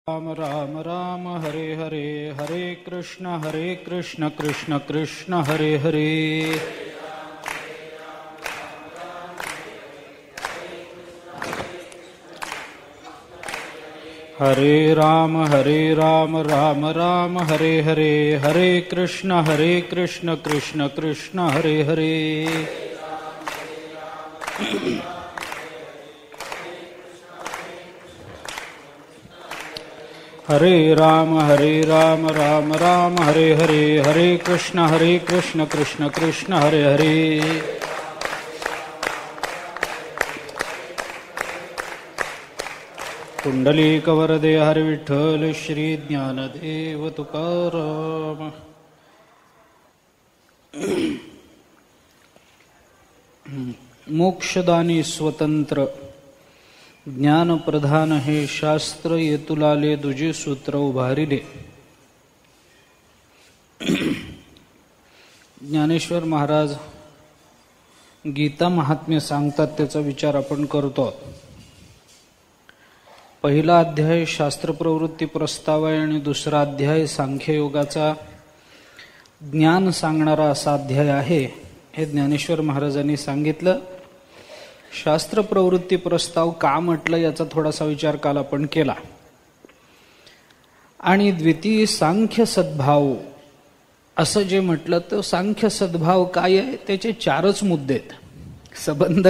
राम राम राम हरे हरे, हरे कृष्ण कृष्ण कृष्ण हरे हरे। हरे राम राम राम हरे हरे, हरे कृष्ण कृष्ण कृष्ण हरे हरे। हरे राम राम हरे हरे, हरे कृष्ण कृष्ण कृष्ण हरे हरे। पुंडलीक वरदे हरि विठ्ठल श्री ज्ञानदेव तुकाराम। मोक्षदानी स्वतंत्र ज्ञान प्रधान हे शास्त्र येतुलाले दुजे सूत्र उभारिले। ज्ञानेश्वर महाराज गीता महात्म्य सांगतात, त्याचा विचार आपण करतो। पहिला अध्याय शास्त्र प्रवृत्ती प्रस्ताव आहे आणि दुसरा अध्याय सांख्ययोगाचा ज्ञान सांगणारा असा अध्याय आहे, हे ज्ञानेश्वर महाराजांनी सांगितलं। शास्त्र प्रवृत्ती प्रस्ताव का म्हटलं याचा थोडासा विचार काल आपण केला। आणि द्वितीय सांख्य सद्भाव असं जे म्हटलं, तर सांख्य सद्भाव काय आहे त्याचे चारच मुद्दे आहेत। संबंध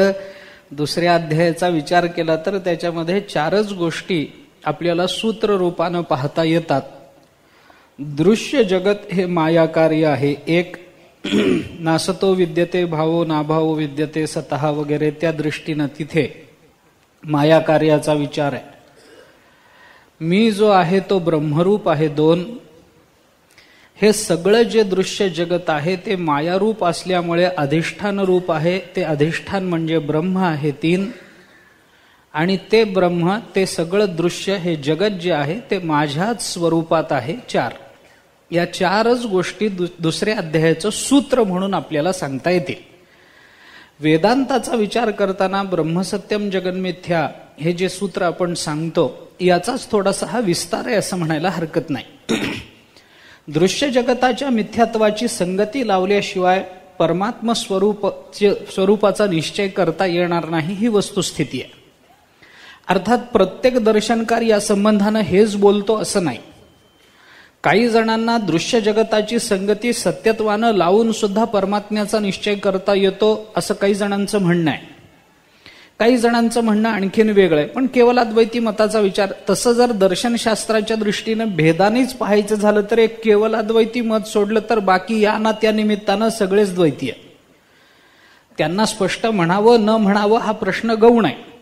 दुसऱ्या अध्यायाचा विचार केला तर त्याच्यामध्ये चारच गोष्टी आपल्याला सूत्र रूपानं पाहता येतात। दृश्य जगत हे मायाकार्य आहे, एक नासतो विद्यते भावो नाभावो विद्यते सतः वगैरे, त्या दृष्टीनं तिथे माया कार्याचा विचार आहे। मी जो आहे तो ब्रह्मरूप आहे, दोन। हे सगळं जे दृश्य जगत आहे ते मायारूप असल्यामुळे अधिष्ठान रूप आहे, ते अधिष्ठान म्हणजे ब्रह्म आहे, तीन। आणि ते ब्रह्म, ते सगळं दृश्य हे जगत जे आहे ते माझ्याच स्वरूपात आहे, चार। या चारच गोष्टी दुसऱ्या अध्यायाचं सूत्र म्हणून आपल्याला सांगता येतील। वेदांताचा विचार करताना ब्रह्मसत्यम जगन्मिथ्या हे जे सूत्र आपण सांगतो याचाच थोडासा हा विस्तार आहे असं म्हणायला हरकत नाही। दृश्य जगताच्या मिथ्यात्वाची संगती लावल्याशिवाय परमात्म स्वरूपाचा निश्चय करता येणार नाही, ही वस्तुस्थिती आहे। अर्थात प्रत्येक दर्शनकार या संबंधानं हेच बोलतो असं नाही। काही जणांना दृश्य जगताची संगती सत्यत्वानं लावून सुद्धा परमात्म्याचा निश्चय करता येतो असं काही जणांचं म्हणणं आहे। काही जणांचं म्हणणं आणखीन वेगळं आहे, पण केवळ अद्वैती मताचा विचार, तसं जर दर्शनशास्त्राच्या दृष्टीनं भेदानेच पाहायचं झालं तर एक केवळ अद्वैती मत सोडलं तर बाकी या ना त्या निमित्तानं सगळेच द्वैती आहे। त्यांना स्पष्ट म्हणावं न म्हणावं हा प्रश्न गौण आहे।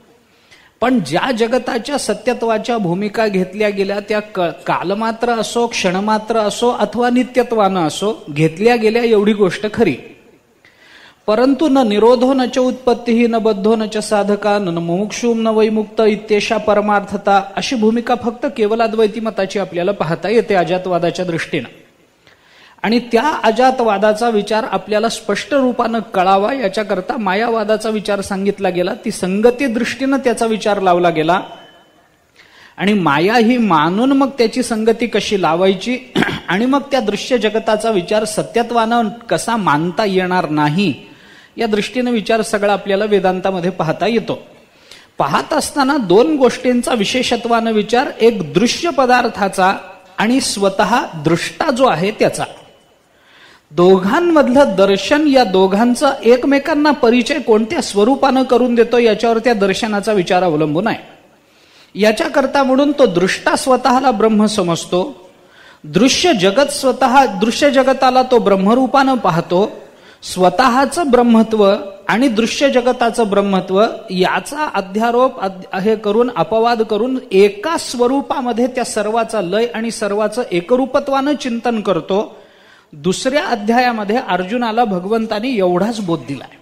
पण ज्या जगताच्या सत्यत्वाच्या भूमिका घेतल्या गेल्या त्या कालमात्र असो, क्षणमात्र असो अथवा नित्यत्वानं असो, घेतल्या गेल्या एवढी गोष्ट खरी। परंतु न निरोधो न च उत्पत्ती न बद्धो न च साधका न मुमुक्षुम न वैमुक्त इत्येषा परमार्थता, अशी भूमिका फक्त केवळ अद्वैती मताची आपल्याला पाहता येते अजातवादाच्या दृष्टीनं। आणि त्या अजातवादाचा विचार आपल्याला स्पष्ट रूपानं कळावा याच्याकरता मायावादाचा विचार सांगितला गेला, ती संगती दृष्टीनं त्याचा विचार लावला गेला। आणि माया ही मानून मग त्याची संगती कशी लावायची आणि मग त्या दृश्य जगताचा विचार सत्यत्वानं कसा मानता येणार नाही या दृष्टीनं विचार सगळा आपल्याला वेदांतामध्ये पाहता येतो। पाहत असताना दोन गोष्टींचा विशेषत्वानं विचार, एक दृश्य पदार्थाचा आणि स्वतः दृष्टा जो आहे त्याचा। दोघांमधलं दर्शन, या दोघांचा एकमेकांना परिचय कोणत्या स्वरूपानं करून देतो याच्यावर त्या दर्शनाचा विचार अवलंबून आहे। याच्याकरता म्हणून तो दृष्टा स्वतःला ब्रह्म समजतो, दृश्य जगताला तो ब्रह्मरूपानं पाहतो। स्वतःचं ब्रह्मत्व आणि दृश्य जगताचं ब्रह्मत्व याचा अध्यारोप हे करून, अपवाद करून एका स्वरूपामध्ये त्या सर्वाचा लय आणि सर्वाचं एकरूपत्वानं चिंतन करतो। दुसऱ्या अध्यायामध्ये अर्जुनाला भगवंतानी एवढाच बोध दिलाय,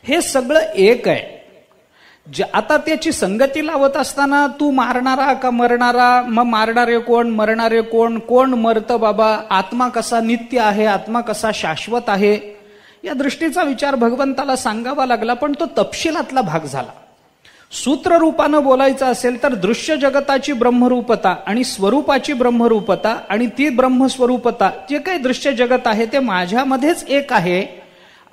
हे सगळं एक आहे। आता त्याची संगती लावत असताना तू मारणारा का मरणारा, मग मारणारे कोण, मरणारे कोण, कोण मरतं बाबा, आत्मा कसा नित्य आहे, आत्मा कसा शाश्वत आहे, या दृष्टीचा विचार भगवंताला सांगावा लागला, पण तो तपशिलातला भाग झाला। सूत्र रूपानं बोलायचं असेल तर दृश्य जगताची ब्रह्मरूपता आणि स्वरूपाची ब्रह्मरूपता आणि ती ब्रह्मस्वरूपता, जे काही दृश्य जगत आहे ते माझ्यामध्येच एक आहे,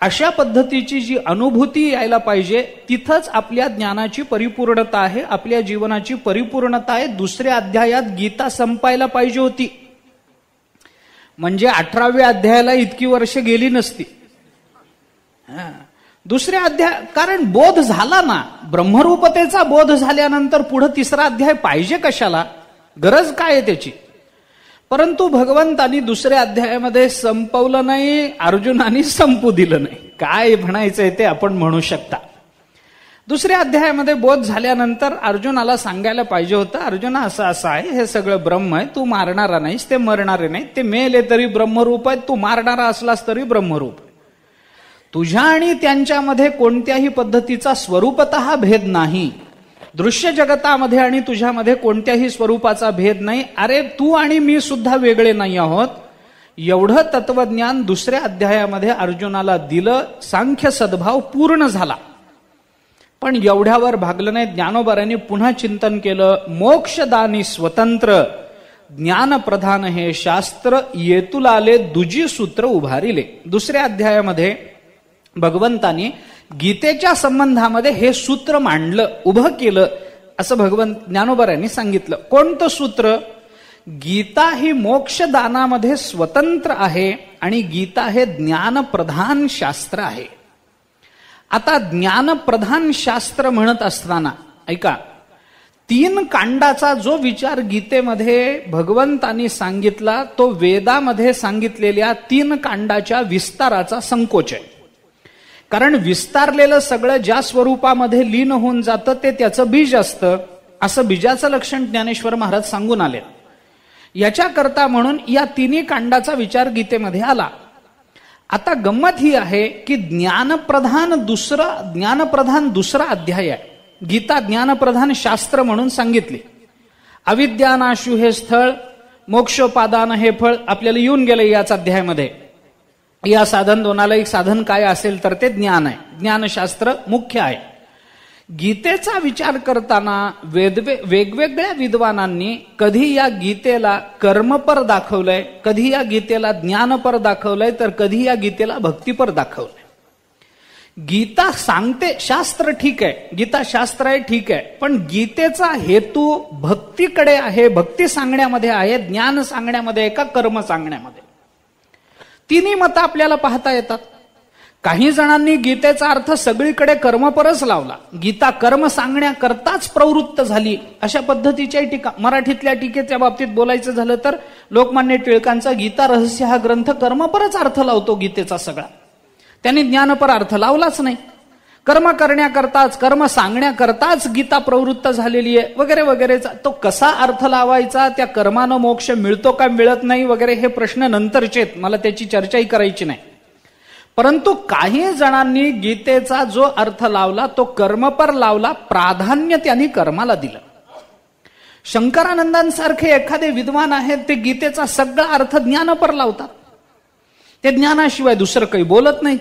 अशा पद्धतीची जी अनुभूती यायला पाहिजे, तिथंच आपल्या ज्ञानाची परिपूर्णता आहे, आपल्या जीवनाची परिपूर्णता आहे. दुसऱ्या अध्यायात गीता संपायला पाहिजे होती, म्हणजे 18व्या अध्यायाला इतकी वर्ष गेली नसती. दुसऱ्या अध्याय, कारण बोध झाला ना, ब्रह्मरूपतेचा बोध झाल्यानंतर पुढे तिसरा अध्याय पाहिजे कशाला, गरज काय आहे त्याची. परंतु भगवंतांनी दुसऱ्या अध्यायामध्ये संपवलं नाही, अर्जुनाने संपू दिलं नाही. काय म्हणायचंय ते आपण म्हणू शकता. दुसऱ्या अध्यायामध्ये बोध झाल्यानंतर अर्जुनाला सांगायला पाहिजे होतं, अर्जुना असं असं आहे, हे सगळं ब्रह्म आहे, तू मारणारा नाहीस, ते मरणारे नाही, ते मेले तरी ब्रह्मरूप आहे, तू मारणारा असलास तरी ब्रह्मरूप. तुझ्या आणि त्यांच्यामध्ये कोणत्याही पद्धतीचा स्वरूपतः भेद नाही, दृश्य जगतामध्ये आणि तुझ्यामध्ये कोणत्याही स्वरूपाचा भेद नाही. अरे तू आणि मी सुद्धा वेगळे नाही आहोत. एवढं तत्वज्ञान दुसऱ्या अध्यायामध्ये अर्जुनाला दिलं. सांख्य सद्भाव पूर्ण झाला. पण एवढ्यावर भागलं नाही. ज्ञानोबारांनी पुन्हा चिंतन केलं. मोक्षदानी स्वतंत्र ज्ञानप्रधान हे शास्त्र, येतुलाले दुजी सूत्र उभारिले. दुसऱ्या अध्यायामध्ये भगवंतानी गीतेच्या संबंधामध्ये हे सूत्र मांडलं, उभं केलं, असं भगवंत ज्ञानोबारांनी सांगितलं. कोणतं सूत्र? गीता ही मोक्षदानामध्ये स्वतंत्र आहे आणि गीता हे ज्ञानप्रधान शास्त्र आहे. आता ज्ञानप्रधान शास्त्र म्हणत असताना ऐका, 3 कांडाचा जो विचार गीतेमध्ये भगवंतानी सांगितला तो वेदामध्ये सांगितलेल्या 3 कांडाच्या विस्ताराचा संकोच आहे. कारण विस्तारलेलं सगळं ज्या स्वरूपामध्ये लीन होऊन जातं ते त्याचं बीज असतं, असं बीजाचं लक्षण ज्ञानेश्वर महाराज सांगून आले. याच्याकरता म्हणून या 3 कांडाचा विचार गीतेमध्ये आला. आता गंमत ही आहे की ज्ञानप्रधान दुसरा अध्याय आहे. गीता ज्ञानप्रधान शास्त्र म्हणून सांगितली. अविद्यानाशु हे स्थळ, मोक्षोपादान हे फळ आपल्याला येऊन गेलं याच अध्यायामध्ये. या साधन दोनाला एक साधन काय असेल तर ते ज्ञान आहे. ज्ञानशास्त्र मुख्य आहे. गीतेचा विचार करताना वेगवेगळ्या विद्वानांनी कधी या गीतेला कर्मपर दाखवलंय, कधी या गीतेला ज्ञानपर दाखवलंय, तर कधी या गीतेला भक्तीपर दाखवलंय. गीता सांगते, शास्त्र ठीक आहे, गीता शास्त्र आहे ठीक आहे, पण गीतेचा हेतू भक्तीकडे आहे, भक्ती सांगण्यामध्ये आहे, ज्ञान सांगण्यामध्ये आहे का कर्म सांगण्यामध्ये. 3 मतं आपल्याला पाहता येतात. काही जणांनी गीतेचा अर्थ सगळीकडे कर्मपरच लावला, गीता कर्म सांगण्याकरताच प्रवृत्त झाली, अशा पद्धतीच्या टीका. मराठीतल्या टीकेच्या बाबतीत बोलायचं झालं तर लोकमान्य टिळकांचा गीता रहस्य हा ग्रंथ कर्मपरच अर्थ लावतो गीतेचा सगळा. त्यांनी ज्ञानपर अर्थ लावलाच नाही. कर्म करण्याकरताच, कर्म सांगण्याकरताच गीता प्रवृत्त झालेली आहे वगैरे वगैरे. तो कसा अर्थ लावायचा, त्या कर्मानं मोक्ष मिळतो का मिळत नाही वगैरे हे प्रश्न नंतरचे आहेत, मला त्याची चर्चाही करायची नाही. परंतु काही जणांनी गीतेचा जो अर्थ लावला तो कर्मपर लावला, प्राधान्य त्यांनी कर्माला दिलं. शंकरानंदांसारखे एखादे विद्वान आहेत ते गीतेचा सगळा अर्थ ज्ञानपर लावतात. ते ज्ञानाशिवाय दुसरं काही बोलत नाही.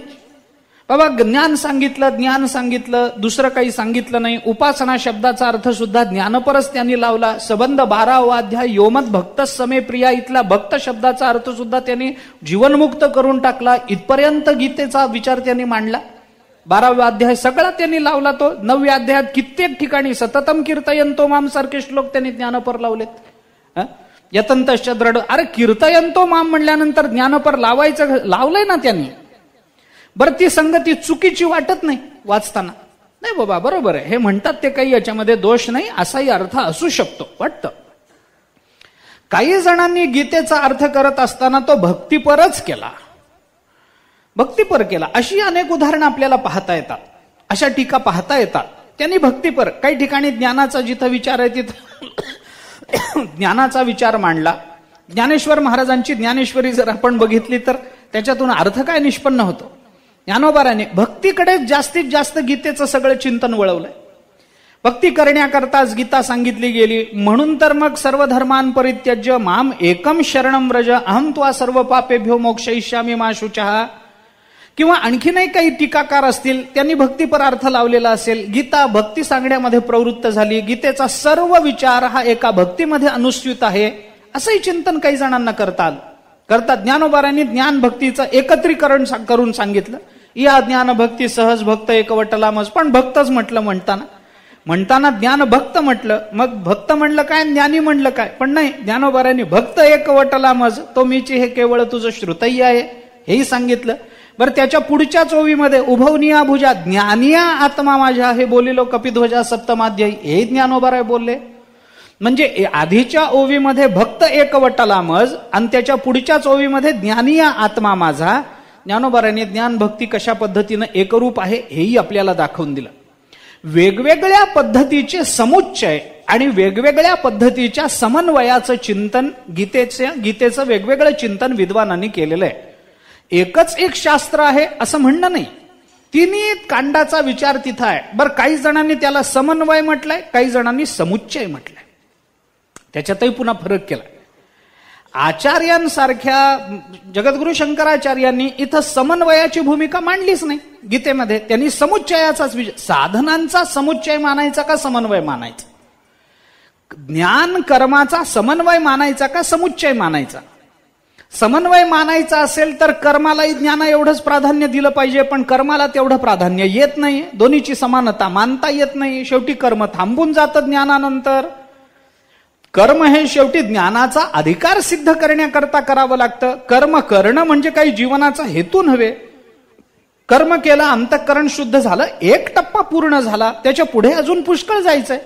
बाबा ज्ञान सांगितलं, दुसरं काही सांगितलं नाही. उपासना शब्दाचा अर्थ सुद्धा ज्ञानपरच त्यांनी लावला. सबंध 12वा अध्याय योमत भक्त समे प्रिया, इथला भक्त शब्दाचा अर्थ सुद्धा त्यांनी जीवनमुक्त करून टाकला. इथपर्यंत गीतेचा विचार त्यांनी मांडला. 12वा अध्याय सगळा त्यांनी लावला. तो 9व्या अध्यायात कित्येक ठिकाणी सततम कीर्तयंतो माम सारखे श्लोक त्यांनी ज्ञानपर लावलेत. यतंतश्च दृढ, अरे कीर्तयंतो माम म्हणल्यानंतर ज्ञानपर लावलंय ना त्यांनी. बरं ती संगती चुकीची वाटत नाही वाचताना. नाही बाबा बरोबर आहे, हे म्हणतात ते काही याच्यामध्ये दोष नाही, असाही अर्थ असू शकतो वाटतं. काही जणांनी गीतेचा अर्थ करत असताना तो भक्तीपरच केला, भक्तीपर केला. अशी अनेक उदाहरणं आपल्याला पाहता येतात, अशा टीका पाहता येतात. त्यांनी भक्तीपर, काही ठिकाणी ज्ञानाचा जिथं विचार आहे तिथं ज्ञानाचा विचार मांडला. ज्ञानेश्वर महाराजांची ज्ञानेश्वरी जर आपण बघितली तर त्याच्यातून अर्थ काय निष्पन्न होतो. ज्ञानोबाराने भक्तीकडे जास्तीत जास्त गीतेचं सगळं चिंतन वळवलंय. भक्ती करण्याकरताच गीता सांगितली गेली. म्हणून तर मग सर्व धर्मान परित्यज्य माम एकम शरणम व्रज अहम त्वा सर्व पापेभ्यो मोक्षयिष्यामि मा शुचः. किंवा आणखीनही काही टीकाकार असतील, त्यांनी भक्तीपर अर्थ लावलेला असेल. गीता भक्ती सांगण्यामध्ये प्रवृत्त झाली, गीतेचा सर्व विचार हा एका भक्तीमध्ये अनुस्यूत आहे, असंही चिंतन काही जणांना करतात. ज्ञानोबारांनी ज्ञान भक्तीचं एकत्रीकरण करून सांगितलं. या ज्ञान भक्ती सहज भक्त एकवटला मज, पण भक्तच म्हटलं म्हणताना ज्ञान भक्त म्हटलं, मग भक्त म्हणलं काय, ज्ञानी म्हणलं काय, पण नाही, ज्ञानोबारांनी भक्त एकवटला मज, तो मीची हे केवळ तुझं श्रुतही आहे हेही सांगितलं. बरं, त्याच्या पुढच्याच ओवीमध्ये उभवनिया भुजा ज्ञानिया आत्मा माझ्या हे बोलिलो कपिध्वजा सप्तमाध्यायी, हे ज्ञानोबाराय बोलले. म्हणजे आधीच्या ओवीमध्ये भक्त एकवटला मज आणि त्याच्या पुढच्याच ओवीमध्ये ज्ञानिया आत्मा माझा. ज्ञानोबारांनी ज्ञान भक्ती कशा पद्धतीनं एकरूप आहे हेही आपल्याला दाखवून दिलं. वेगवेगळ्या पद्धतीचे समुच्चय आणि वेगवेगळ्या पद्धतीच्या समन्वयाचं चिंतन गीतेचं वेगवेगळं चिंतन विद्वानांनी केलेलं आहे. एकच एक शास्त्र आहे असं म्हणणं नाही, तिन्ही कांडाचा विचार तिथं आहे. बरं, काही जणांनी त्याला समन्वय म्हटलंय, काही जणांनी समुच्चय म्हटलंय, त्याच्यातही पुन्हा फरक केलाय. आचार्यांसारख्या जगद्गुरु शंकराचार्यांनी इथं समन्वयाची भूमिका मांडलीच नाही गीतेमध्ये. त्यांनी समुच्चयाचाच विचार, साधनांचा समुच्चय मानायचा का समन्वय मानायचा, ज्ञान कर्माचा समन्वय मानायचा का समुच्चय मानायचा. समन्वय मानायचा असेल तर कर्मालाही ज्ञान एवढंच प्राधान्य दिलं पाहिजे, पण कर्माला तेवढं प्राधान्य येत नाही. दोन्हीची समानता मानता येत नाही. शेवटी कर्म थांबून जातं ज्ञानानंतर. कर्म हे शेवटी ज्ञानाचा अधिकार सिद्ध करण्याकरता करावं लागतं. कर्म करणं म्हणजे काही जीवनाचा हेतू नव्हे. कर्म केलं, अंतःकरण शुद्ध झालं, एक टप्पा पूर्ण झाला, त्याच्या पुढे अजून पुष्कळ जायचंय.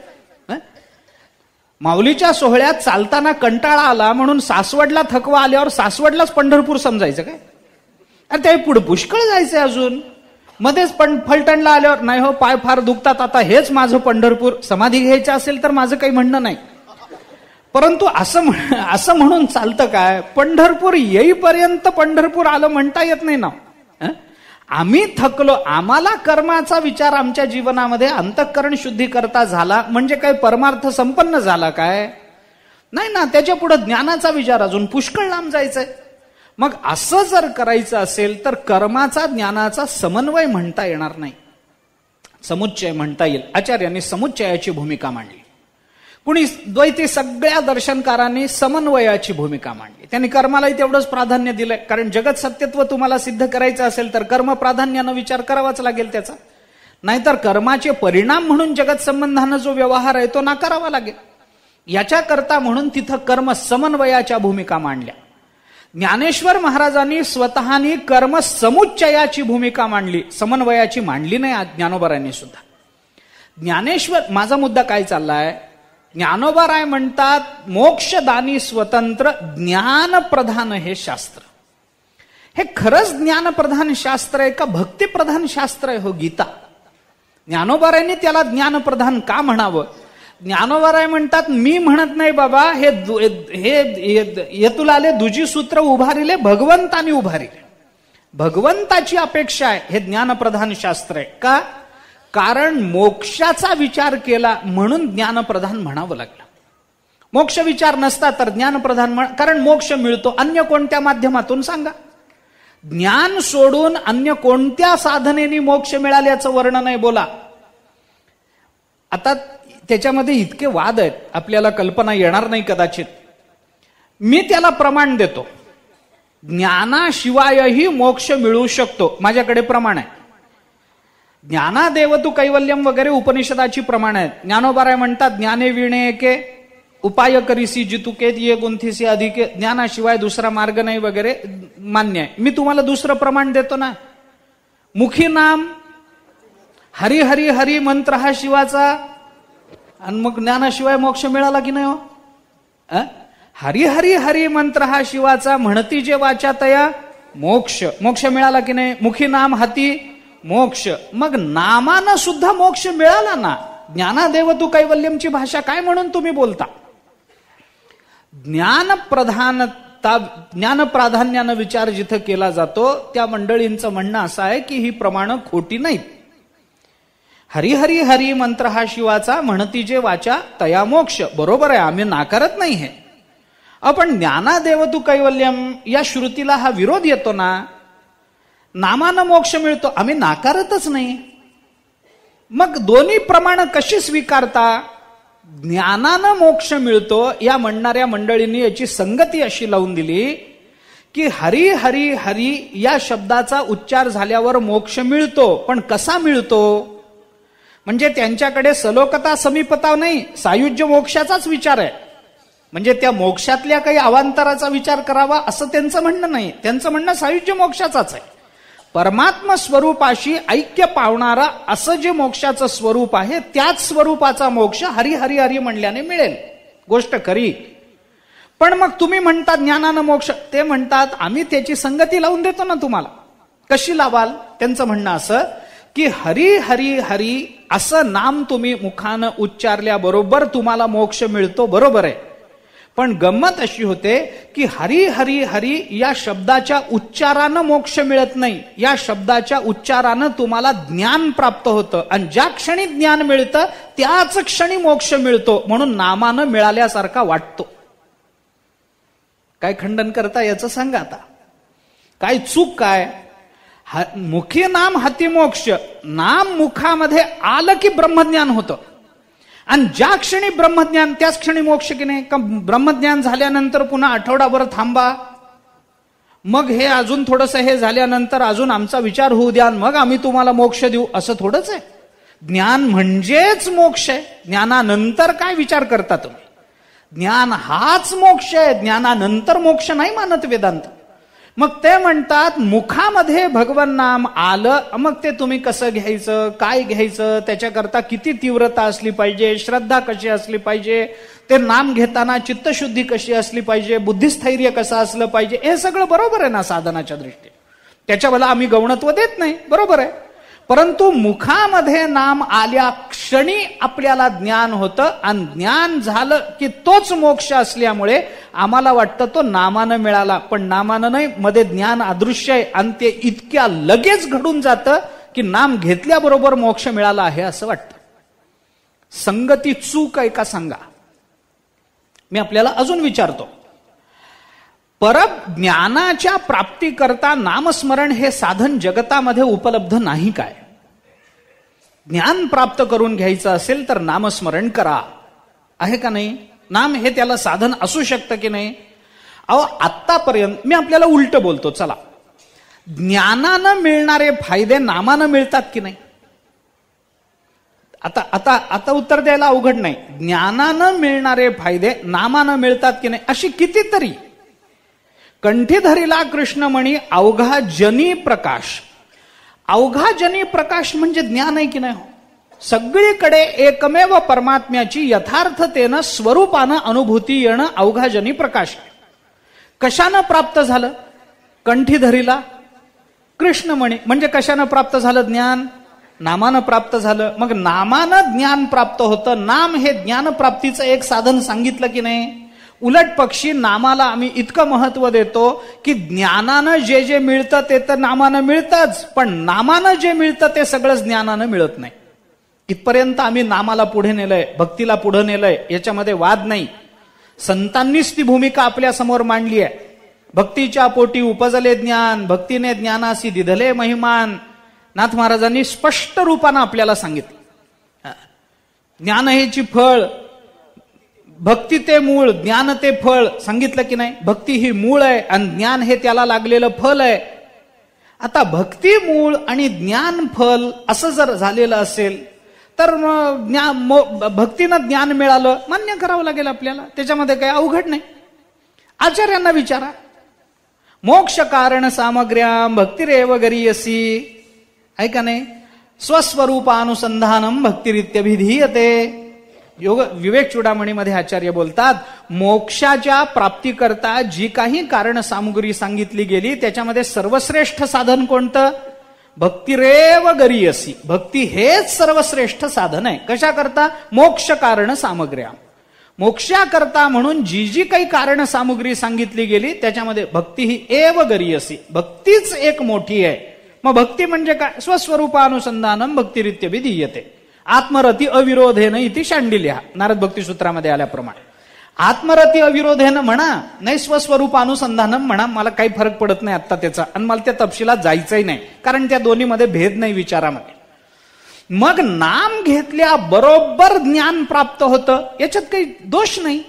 माऊलीच्या सोहळ्यात चालताना कंटाळा आला म्हणून सासवडला थकवा आल्यावर सासवडलाच पंढरपूर समजायचं काय, आणि त्या पुढे पुष्कळ जायचंय अजून. मध्येच फलटणला आल्यावर नाही हो पाय फार दुखतात, आता हेच माझं पंढरपूर. समाधी घ्यायचं असेल तर माझं काही म्हणणं नाही, परंतु असं म्हणून चालतं काय, पंढरपूर येईपर्यंत पंढरपूर आलं म्हणता येत नाही ना. आम्ही थकलो, आम्हाला कर्माचा विचार आमच्या जीवनामध्ये अंतःकरण शुद्धी करता झाला म्हणजे काय परमार्थ संपन्न झाला काय, नाही ना. त्याच्या पुढे ज्ञानाचा विचार अजून पुष्कळ लांब जायचंय. मग असं जर करायचं असेल तर कर्माचा ज्ञानाचा समन्वय म्हणता येणार नाही, समुच्चय म्हणता येईल. आचार्यांनी समुच्चयाची भूमिका मांडली. कुणी द्वैती सगळ्या दर्शनकारांनी समन्वयाची भूमिका मांडली. त्यांनी कर्मालाही तेवढंच प्राधान्य दिलंय, कारण जगत सत्यत्व तुम्हाला सिद्ध करायचं असेल तर कर्म प्राधान्यानं विचार करावाच लागेल त्याचा, नाहीतर कर्माचे परिणाम म्हणून जगत संबंधानं जो व्यवहार आहे तो नाकारावा लागेल. याच्याकरता म्हणून तिथं कर्म समन्वयाच्या भूमिका मांडल्या. ज्ञानेश्वर महाराजांनी स्वतःनी कर्म समुच्चयाची भूमिका मांडली, समन्वयाची मांडली नाही ज्ञानोबारायांनी सुद्धा. ज्ञानेश्वर, माझा मुद्दा काय चाललाय, ज्ञानोबाराय म्हणतात मोक्षदानी स्वतंत्र ज्ञानप्रधान हे शास्त्र. हे खरंच ज्ञानप्रधान शास्त्र आहे का भक्तिप्रधान शास्त्र आहे हो गीता? ज्ञानोबारायांनी त्याला ज्ञानप्रधान का म्हणावं? ज्ञानोबाराय म्हणतात मी म्हणत नाही बाबा, हे येतुलाले दुजी सूत्र उभारिले भगवंतानी उभारिले, भगवंताची अपेक्षा आहे, हे ज्ञानप्रधान शास्त्र आहे. का? कारण मोक्षाचा विचार केला म्हणून ज्ञानप्रधान म्हणावं लागलं. मोक्ष विचार नसता तर ज्ञानप्रधान कारण मोक्ष मिळतो अन्य कोणत्या माध्यमातून सांगा. ज्ञान सोडून अन्य कोणत्या साधनेने मोक्ष मिळाल्याचं वर्णन आहे बोला. आता त्याच्यामध्ये इतके वाद आहेत, आपल्याला कल्पना येणार नाही कदाचित. मी त्याला प्रमाण देतो, ज्ञानाशिवायही मोक्ष मिळू शकतो. माझ्याकडे प्रमाण आहे. ज्ञानादेव तू कैवल्यम वगैरे उपनिषदाची प्रमाण आहेत. ज्ञानोबाराय म्हणतात ज्ञाने विणे एके उपाय करीसी जितुके ये गुंथीसी अधिके, ज्ञानाशिवाय दुसरा मार्ग नाही वगैरे मान्य आहे. मी तुम्हाला दुसरं प्रमाण देतो ना, मुखी नाम हरी हरी हरी मंत्र हा शिवाचा, आणि मग ज्ञानाशिवाय मोक्ष मिळाला की नाही हो? हरी हरी हरी मंत्र हा शिवाचा, म्हणती जे वाचा तया मोक्ष, मोक्ष मिळाला की नाही? मुखी नाम हाती मोक्ष, मग नामानं सुद्धा मोक्ष मिळाला ना. ज्ञानादेव तू कैवल्यमची भाषा काय म्हणून तुम्ही बोलता? ज्ञान प्राधान्यानं विचार जिथं केला जातो त्या मंडळींचं म्हणणं असं आहे की ही प्रमाणं खोटी नाहीत. हरी हरी हरी मंत्र हा शिवाचा, म्हणती जे वाचा तया मोक्ष, बरोबर आहे, आम्ही नाकारत नाही हे. आपण ज्ञानादेव तू कैवल्यम या श्रुतीला हा विरोध येतो ना. नामानं मोक्ष मिळतो, आम्ही नाकारतच नाही. मग दोन्ही प्रमाण कशी स्वीकारता? ज्ञानानं मोक्ष मिळतो या म्हणणाऱ्या मंडळींनी याची संगती अशी लावून दिली की हरी हरी हरी या शब्दाचा उच्चार झाल्यावर मोक्ष मिळतो. पण कसा मिळतो? म्हणजे त्यांच्याकडे सलोकता समीपता नाही, सायुज्य मोक्षाचाच विचार आहे. म्हणजे त्या मोक्षातल्या काही अवांतराचा विचार करावा असं त्यांचं म्हणणं नाही. त्यांचं म्हणणं सायुज्य मोक्षाचाच आहे. परमात्मा स्वरूपाशी ऐक्य पावणारा असं जे मोक्षाचं स्वरूप आहे त्याच स्वरूपाचा मोक्ष हरी हरी हरी म्हणल्याने मिळेल. गोष्ट खरी. पण मग तुम्ही म्हणता ज्ञानानं मोक्ष, ते म्हणतात आम्ही त्याची संगती लावून देतो ना तुम्हाला. कशी लावाल? त्यांचं म्हणणं असं की हरी हरी हरी असं नाम तुम्ही मुखानं उच्चारल्याबरोबर तुम्हाला मोक्ष मिळतो, बरोबर आहे. पण गंमत अशी होते की हरी हरी हरी या शब्दाच्या उच्चारानं मोक्ष मिळत नाही. या शब्दाच्या उच्चारानं तुम्हाला ज्ञान प्राप्त होतं आणि ज्या क्षणी ज्ञान मिळतं त्याच क्षणी मोक्ष मिळतो. म्हणून नामानं मिळाल्यासारखा वाटतो. काय खंडन करता याचं सांगा आता. काय चूक काय? मुखी नाम हाती मोक्ष. नाम मुखामध्ये आलं की ब्रह्मज्ञान होतं आणि ज्या क्षणी ब्रह्मज्ञान त्याच क्षणी मोक्ष की नाही. का ब्रह्मज्ञान झाल्यानंतर पुन्हा आठवडाभर थांबा, मग हे अजून थोडंसं हे झाल्यानंतर अजून आमचा विचार होऊ द्या मग आम्ही तुम्हाला मोक्ष देऊ, असं थोडंच आहे. ज्ञान म्हणजेच मोक्ष आहे. ज्ञानानंतर काय विचार करता तुम्ही? ज्ञान हाच मोक्ष आहे. ज्ञानानंतर मोक्ष नाही मानत वेदांत. मग ते म्हणतात मुखामध्ये भगवन नाम आलं, मग ते तुम्ही कसं घ्यायचं, काय घ्यायचं, त्याच्याकरता किती तीव्रता असली पाहिजे, श्रद्धा कशी असली पाहिजे, ते नाम घेताना चित्तशुद्धी कशी असली पाहिजे, बुद्धिस्थैर्य कसं असलं पाहिजे, हे सगळं बरोबर आहे ना साधनाच्या दृष्टीने. त्याच्यावर आम्ही गौणत्व देत नाही, बरोबर आहे. परंतु मुखामध्ये नाम आल्या क्षणी आपल्याला ज्ञान होतं आणि ज्ञान झालं की तोच मोक्ष असल्यामुळे आम्हाला वाटतं तो नामानं मिळाला. पण नामानं नाही, मध्ये ज्ञान अदृश्य आहे आणि ते इतक्या लगेच घडून जातं की नाम घेतल्याबरोबर मोक्ष मिळाला आहे असं वाटतं. संगती चूक आहे का सांगा? मी आपल्याला अजून विचारतो. परज्ञानाच्या प्राप्तीकरता नामस्मरण हे साधन जगतामध्ये उपलब्ध नाही काय? ज्ञान प्राप्त करून घ्यायचं असेल तर नामस्मरण करा, आहे का नाही? नाम हे त्याला साधन असू शकतं की नाही? अहो आत्तापर्यंत मी आपल्याला उलट बोलतो. चला, ज्ञानानं मिळणारे फायदे नामानं मिळतात की नाही? आता आता आता उत्तर द्यायला अवघड नाही. ज्ञानानं मिळणारे फायदे नामानं मिळतात की नाही? अशी कितीतरी. कंठी धरिला कृष्णमणी अवघा जनी प्रकाश. अवघा जनी प्रकाश म्हणजे ज्ञान आहे की नाही? सगळीकडे एकमेव परमात्म्याची यथार्थतेनं स्वरूपानं अनुभूती येणं अवघा जनी प्रकाश. कशानं प्राप्त झालं? कंठी धरिला कृष्णमणी म्हणजे कशानं प्राप्त झालं ज्ञान? नामानं प्राप्त झालं. मग नामानं ज्ञान प्राप्त होतं. नाम हे ज्ञानप्राप्तीचं एक साधन सांगितलं की नाही? उलट पक्षी नामाला आम्ही इतकं महत्व देतो की ज्ञानानं जे जे मिळतं ते तर नामानं मिळतंच, पण नामानं जे मिळतं ते सगळंच ज्ञानानं मिळत नाही. इथपर्यंत आम्ही नामाला पुढे नेलंय, भक्तीला पुढे नेलंय, याच्यामध्ये वाद नाही. संतांनीच ती भूमिका आपल्या समोर मांडली आहे. भक्तीच्या पोटी उपजले ज्ञान, भक्तीने ज्ञानासी दिधले महिमान. नाथ महाराजांनी स्पष्ट रूपानं आपल्याला सांगितलं. ज्ञान हेची फळ, भक्ती ते मूळ, ज्ञान ते फळ. सांगितलं की नाही? भक्ती ही मूळ आहे आणि ज्ञान हे त्याला लागलेलं फल आहे. आता भक्ती मूळ आणि ज्ञान फल असं जर झालेलं असेल तर भक्तीनं ज्ञान मिळालं मान्य करावं लागेल आपल्याला. त्याच्यामध्ये काही अवघड नाही. आचार्यांना विचारा. मोक्ष कारण सामग्र्याम भक्तिरेव गरीयसी, आहे का नाही? स्वस्वरूपानुसंधानम भक्तिरित्यभिधीयते. योग विवेक चूडामणीमध्ये आचार्य बोलतात, मोक्षाच्या प्राप्तीकरता जी काही कारण सामुग्री सांगितली गेली त्याच्यामध्ये सर्वश्रेष्ठ साधन कोणतं? भक्तिरेव गरीयसी. भक्ती हेच सर्वश्रेष्ठ साधन आहे. कशा करता? मोक्ष कारण सामग्र्या. मोक्षाकरता म्हणून जी जी काही कारण सामुग्री सांगितली गेली त्याच्यामध्ये भक्ती ही एव गरीयसी, भक्तीच एक मोठी आहे. मग भक्ती म्हणजे काय? स्वस्वरूपानुसंधानम भक्तिरित्यभिधीयते. आत्मरती अविरोधेन इति शांडिल्य, नारद भक्ती सूत्रामध्ये आल्याप्रमाणे आत्मरती अविरोधेनं म्हणा, नैस्वस्वरूपानुसंधानं म्हणा, मला काही फरक पडत नाही आता त्याचा, आणि मला त्या तपशिलात जायचंही नाही, कारण त्या दोन्हीमध्ये भेद नाही विचारामध्ये. मग नाम घेतल्या बरोबर ज्ञान प्राप्त होतं, याच्यात काही दोष नाही.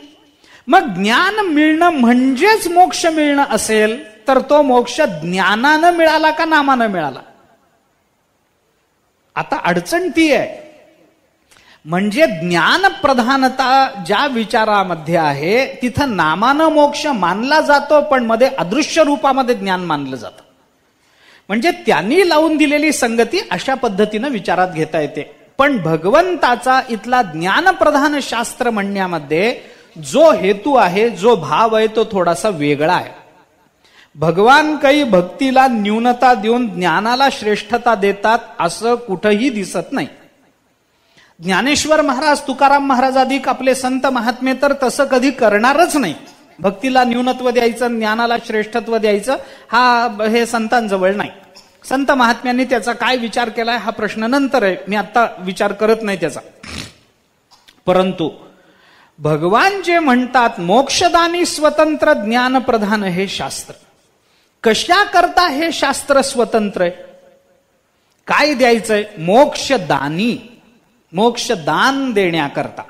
मग ज्ञान मिळणं म्हणजेच मोक्ष मिळणं असेल तर तो मोक्ष ज्ञानानं मिळाला का नामानं मिळाला? आता अडचण ती आहे, म्हणजे ज्ञान प्रधानता ज्या विचारामध्ये आहे तिथं नामानं मोक्ष मानला जातो, पण मध्ये अदृश्य रूपामध्ये ज्ञान मानलं जातं. म्हणजे त्यांनी लावून दिलेली संगती अशा पद्धतीनं विचारात घेता येते. पण भगवंताचा इथला ज्ञानप्रधान शास्त्र म्हणण्यामध्ये जो हेतू आहे, जो भाव आहे, तो थोडासा वेगळा आहे. भगवान काही भक्तीला न्यूनता देऊन ज्ञानाला श्रेष्ठता देतात असं कुठंही दिसत नाही. ज्ञानेश्वर महाराज, तुकाराम महाराज आदी आपले संत महात्मे तर तसं कधी करणारच नाही. भक्तीला न्यूनत्व द्यायचं, ज्ञानाला श्रेष्ठत्व द्यायचं, हे संतांजवळ नाही. संत महात्म्यांनी त्याचा काय विचार केलाय हा प्रश्न नंतर आहे, मी आता विचार करत नाही त्याचा. परंतु भगवान जे म्हणतात मोक्षदानी स्वतंत्र ज्ञान प्रधान हे शास्त्र, कशा करता हे शास्त्र स्वतंत्र आहे? काय द्यायचंय? मोक्षदानी, मोक्षदान देण्याकरता,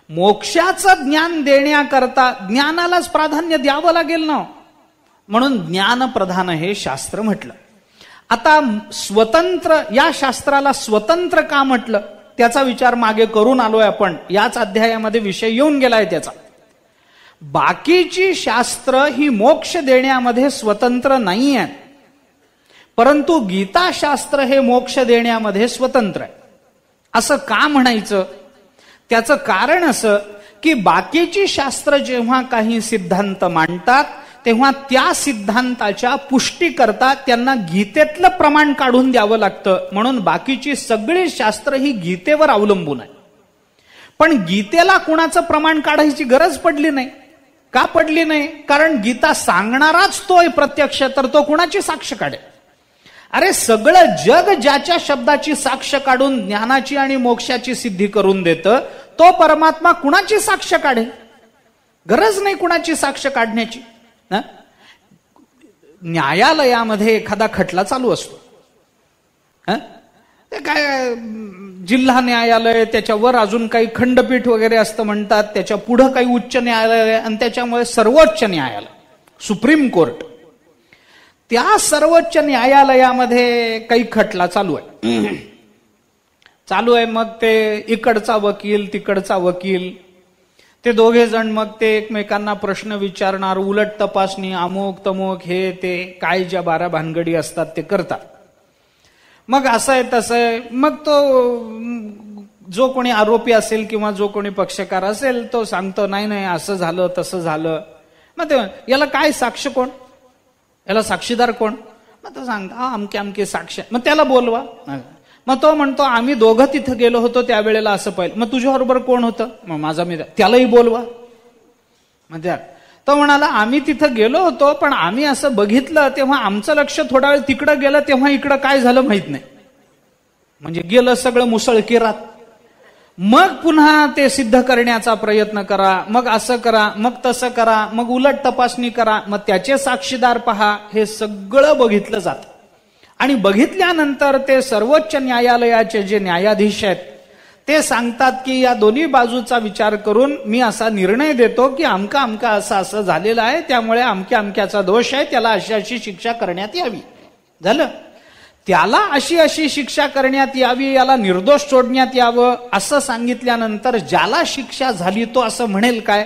मोक्षाचं ज्ञान देण्याकरता ज्ञानालाच प्राधान्य द्यावं लागेल ना, म्हणून ज्ञान प्रधान हे शास्त्र म्हटलं. आता स्वतंत्र, या शास्त्राला स्वतंत्र का म्हटलं त्याचा विचार मागे करून आलोय आपण, याच अध्यायामध्ये विषय येऊन गेलाय त्याचा. बाकीची शास्त्र ही मोक्ष देण्यामध्ये स्वतंत्र नाही आहेत, परंतु गीताशास्त्र हे मोक्ष देण्यामध्ये स्वतंत्र आहे. असं का म्हणायचं? त्याचं कारण असं की बाकीची शास्त्र जेव्हा काही सिद्धांत मांडतात तेव्हा त्या सिद्धांताच्या पुष्टी करता त्यांना गीतेतलं प्रमाण काढून द्यावं लागतं, म्हणून बाकीची सगळी शास्त्र ही गीतेवर अवलंबून आहे. पण गीतेला कुणाचं प्रमाण काढायची गरज पडली नाही. का पडली नाही? कारण गीता सांगणाराच तोय प्रत्यक्ष, तर तो कुणाची साक्ष काढेल? अरे सगळं जग ज्याच्या शब्दाची साक्ष काढून ज्ञानाची आणि मोक्षाची सिद्धी करून देतं, तो परमात्मा कुणाची साक्ष काढेल? गरज नाही कुणाची साक्ष काढण्याची. न्यायालयामध्ये एखादा खटला चालू असतो, ते काय जिल्हा न्यायालय, त्याच्यावर अजून काही खंडपीठ वगैरे असतं म्हणतात, त्याच्या पुढं काही उच्च न्यायालय, आणि त्याच्यामुळे सर्वोच्च न्यायालय, सुप्रीम कोर्ट. त्या सर्वोच्च न्यायालयामध्ये काही खटला चालू आहे, मग ते इकडचा वकील तिकडचा वकील, ते दोघे जण मग ते एकमेकांना प्रश्न विचारणार, उलट तपासणी, अमुक तमुक, हे ते काय ज्या 12 भानगडी असतात ते करतात. मग असं आहे तसं आहे, मग तो जो कोणी आरोपी असेल किंवा जो कोणी पक्षकार असेल तो सांगतो नाही नाही असं झालं तसं झालं. मग ते याला काय साक्ष कोण, याला साक्षीदार कोण? मग तो सांगतो अमके अमके साक्ष, मग त्याला बोलवा. मग तो म्हणतो आम्ही दोघं तिथं गेलो होतो त्यावेळेला असं पाहिलं. मग तुझ्याबरोबर कोण होतं? मग माझा मित्र. त्यालाही बोलवा. मग तो म्हणाला आम्ही तिथं गेलो होतो पण आम्ही असं बघितलं तेव्हा आमचं लक्ष थोडा वेळ तिकडं गेलं तेव्हा इकडं काय झालं माहित नाही. म्हणजे गेलं सगळं मुसळकेरात. मग पुन्हा ते सिद्ध करण्याचा प्रयत्न करा, मग असं करा, मग तसं करा, मग उलट तपासणी करा, मग त्याचे साक्षीदार पहा. हे सगळं बघितलं जातं. आणि बघितल्यानंतर ते सर्वोच्च न्यायालयाचे जे न्यायाधीश आहेत ते सांगतात की या दोन्ही बाजूचा विचार करून मी असा निर्णय देतो की अमका अमका असं असं झालेलं आहे, त्यामुळे अमक्या अमक्याचा दोष आहे, त्याला अशी अशी शिक्षा करण्यात यावी. झालं. त्याला अशी अशी शिक्षा करण्यात यावी, याला निर्दोष सोडण्यात यावं असं सांगितल्यानंतर ज्याला शिक्षा झाली तो असं म्हणेल काय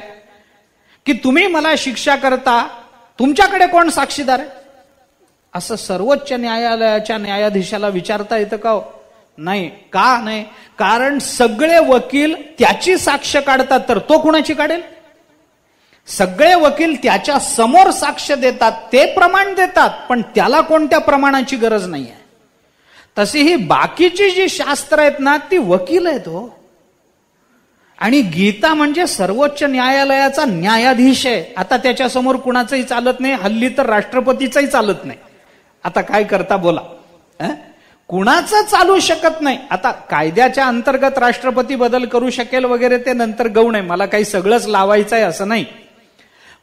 की तुम्ही मला शिक्षा करता, तुमच्याकडे कोण साक्षीदार आहे? असं सर्वोच्च न्यायालयाच्या न्यायाधीशाला विचारता येतं का? नाही. का नाही? कारण सगळे वकील त्याची साक्ष काढतात, तर तो कुणाची काढेल? सगळे वकील त्याच्या समोर साक्ष देतात, ते प्रमाण देतात, पण त्याला कोणत्या प्रमाणाची गरज नाही आहे. तशी ही बाकीची जी शास्त्र आहेत ना ती वकील आहेत हो. आणि गीता म्हणजे सर्वोच्च न्यायालयाचा न्यायाधीश आहे. आता त्याच्या समोर कुणाचंही चालत नाही, हल्ली तर राष्ट्रपतीचंही चालत नाही. आता काय करता बोला. कुणाचं चालू शकत नाही. आता कायद्याच्या अंतर्गत राष्ट्रपती बदल करू शकेल वगैरे ते नंतर गौण आहे, मला काही सगळंच लावायचं आहे असं नाही.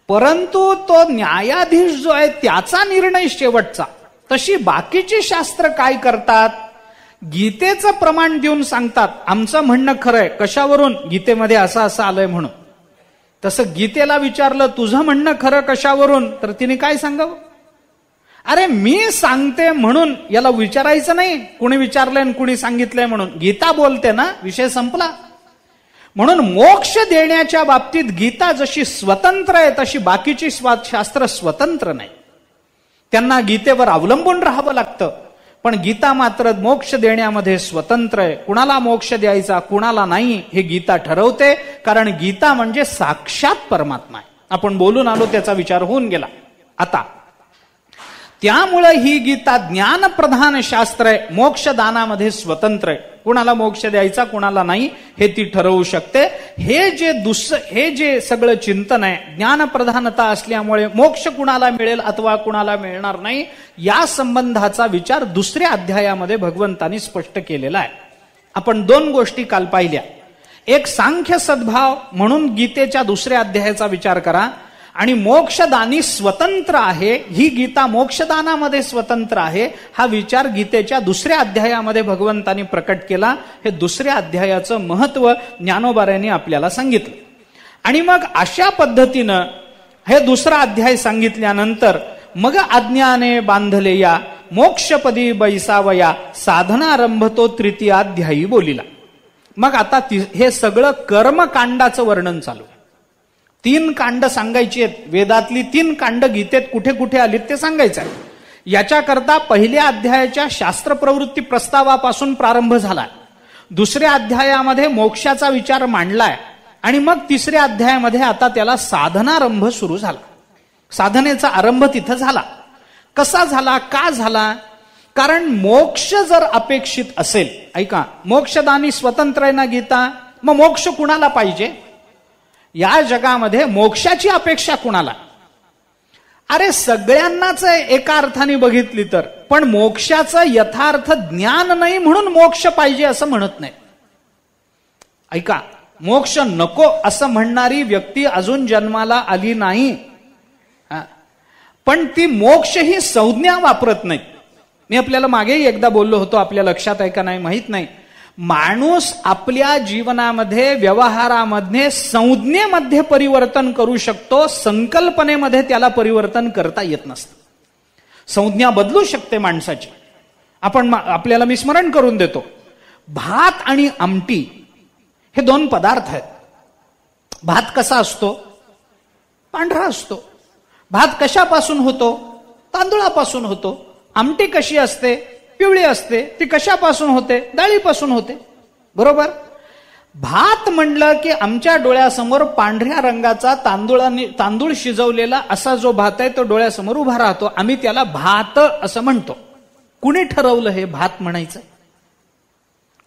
परंतु तो न्यायाधीश जो आहे त्याचा निर्णय शेवटचा. तशी बाकीची शास्त्र काय करतात, गीतेचं प्रमाण देऊन सांगतात आमचं म्हणणं खरंय. कशावरून? गीतेमध्ये असं असं आलंय म्हणून. तसं गीतेला विचारलं तुझं म्हणणं खरं कशावरून, तर तिने काय सांगावं? अरे मी सांगते म्हणून याला विचारायचं नाही कुणी विचारलंय आणि कुणी सांगितलंय म्हणून. गीता बोलते ना, विषय संपला. म्हणून मोक्ष देण्याच्या बाबतीत गीता जशी स्वतंत्र आहे तशी बाकीची शास्त्र स्वतंत्र नाही. त्यांना गीतेवर अवलंबून राहावं लागतं. पण गीता मात्र मोक्ष देण्यामध्ये स्वतंत्र आहे. कुणाला मोक्ष द्यायचा कुणाला नाही हे गीता ठरवते. कारण गीता म्हणजे साक्षात परमात्मा आहे. आपण बोलून आलो, त्याचा विचार होऊन गेला. आता त्यामुळे ही गीता ज्ञानप्रधान शास्त्र आहे, मोक्षदानामध्ये स्वतंत्र आहे. कुणाला मोक्ष द्यायचा कुणाला नाही हे ती ठरवू शकते. हे जे सगळं चिंतन आहे ज्ञानप्रधानता असल्यामुळे मोक्ष कुणाला मिळेल अथवा कुणाला मिळणार नाही या संबंधाचा विचार 2ऱ्या अध्यायामध्ये भगवंतांनी स्पष्ट केलेला आहे. आपण 2 गोष्टी काल पाहिल्या. एक सांख्य सद्भाव म्हणून गीतेच्या 2ऱ्या अध्यायाचा विचार करा. आणि मोक्षदानी स्वतंत्र आहे, ही गीता मोक्षदानामध्ये स्वतंत्र आहे हा विचार गीतेच्या 2ऱ्या अध्यायामध्ये भगवंतांनी प्रकट केला. हे 2ऱ्या अध्यायाचं महत्व ज्ञानोबाऱ्यांनी आपल्याला सांगितलं. आणि मग अशा पद्धतीनं हे 2रा अध्याय सांगितल्यानंतर मग अज्ञाने बांधले या मोक्षपदी बैसावया साधनारंभ तो 3य अध्यायी बोलिला. मग आता हे सगळं कर्मकांडाचं वर्णन चालू. 3 कांड सांगायची आहेत. वेदातली 3 कांड गीतेत कुठे कुठे आलीत ते सांगायचं आहे. याच्याकरता 1ल्या अध्यायाच्या शास्त्र प्रवृत्ती प्रस्तावापासून प्रारंभ झाला. 2ऱ्या अध्यायामध्ये मोक्षाचा विचार मांडलाय आणि मग 3ऱ्या अध्यायामध्ये आता त्याला साधनारंभ सुरू झाला. साधनेचा आरंभ तिथं झाला. कसा झाला, का झाला? कारण मोक्ष जर अपेक्षित असेल, ऐका, मोक्षदानी स्वतंत्र आहे ना गीता, मग मोक्ष कुणाला पाहिजे या जगामध्ये? मोक्षाची अपेक्षा कुणाला? अरे सगळ्यांनाच एका अर्थाने बघितली तर, पण मोक्षाचं यथार्थ ज्ञान नाही म्हणून मोक्ष पाहिजे असं म्हणत नाही. ऐका, मोक्ष नको असं म्हणणारी व्यक्ती अजून जन्माला आली नाही. पण ती मोक्ष ही संज्ञा वापरत नाही. मी आपल्याला मागेही एकदा बोललो होतो, आपल्या लक्षात आहे का नाही माहित नाही. माणूस आपल्या जीवनामध्ये व्यवहारामध्ये संज्ञेमध्ये परिवर्तन करू शकतो, संकल्पनेमध्ये त्याला परिवर्तन करता येत नसतं. संज्ञा बदलू शकते माणसाची. आपल्याला मी स्मरण करून देतो, भात आणि आमटी हे 2 पदार्थ आहेत. भात कसा असतो? पांढरा असतो. भात कशापासून होतो? तांदूळापासून होतो. आमटी कशी असते? पिवळी असते. ती कशापासून होते? डाळीपासून होते. बरोबर. भात म्हणलं की आमच्या डोळ्यासमोर पांढऱ्या रंगाचा तांदूळ शिजवलेला असा जो भात आहे तो डोळ्यासमोर उभा राहतो. आम्ही त्याला भात असं म्हणतो. कुणी ठरवलं हे भात म्हणायचं?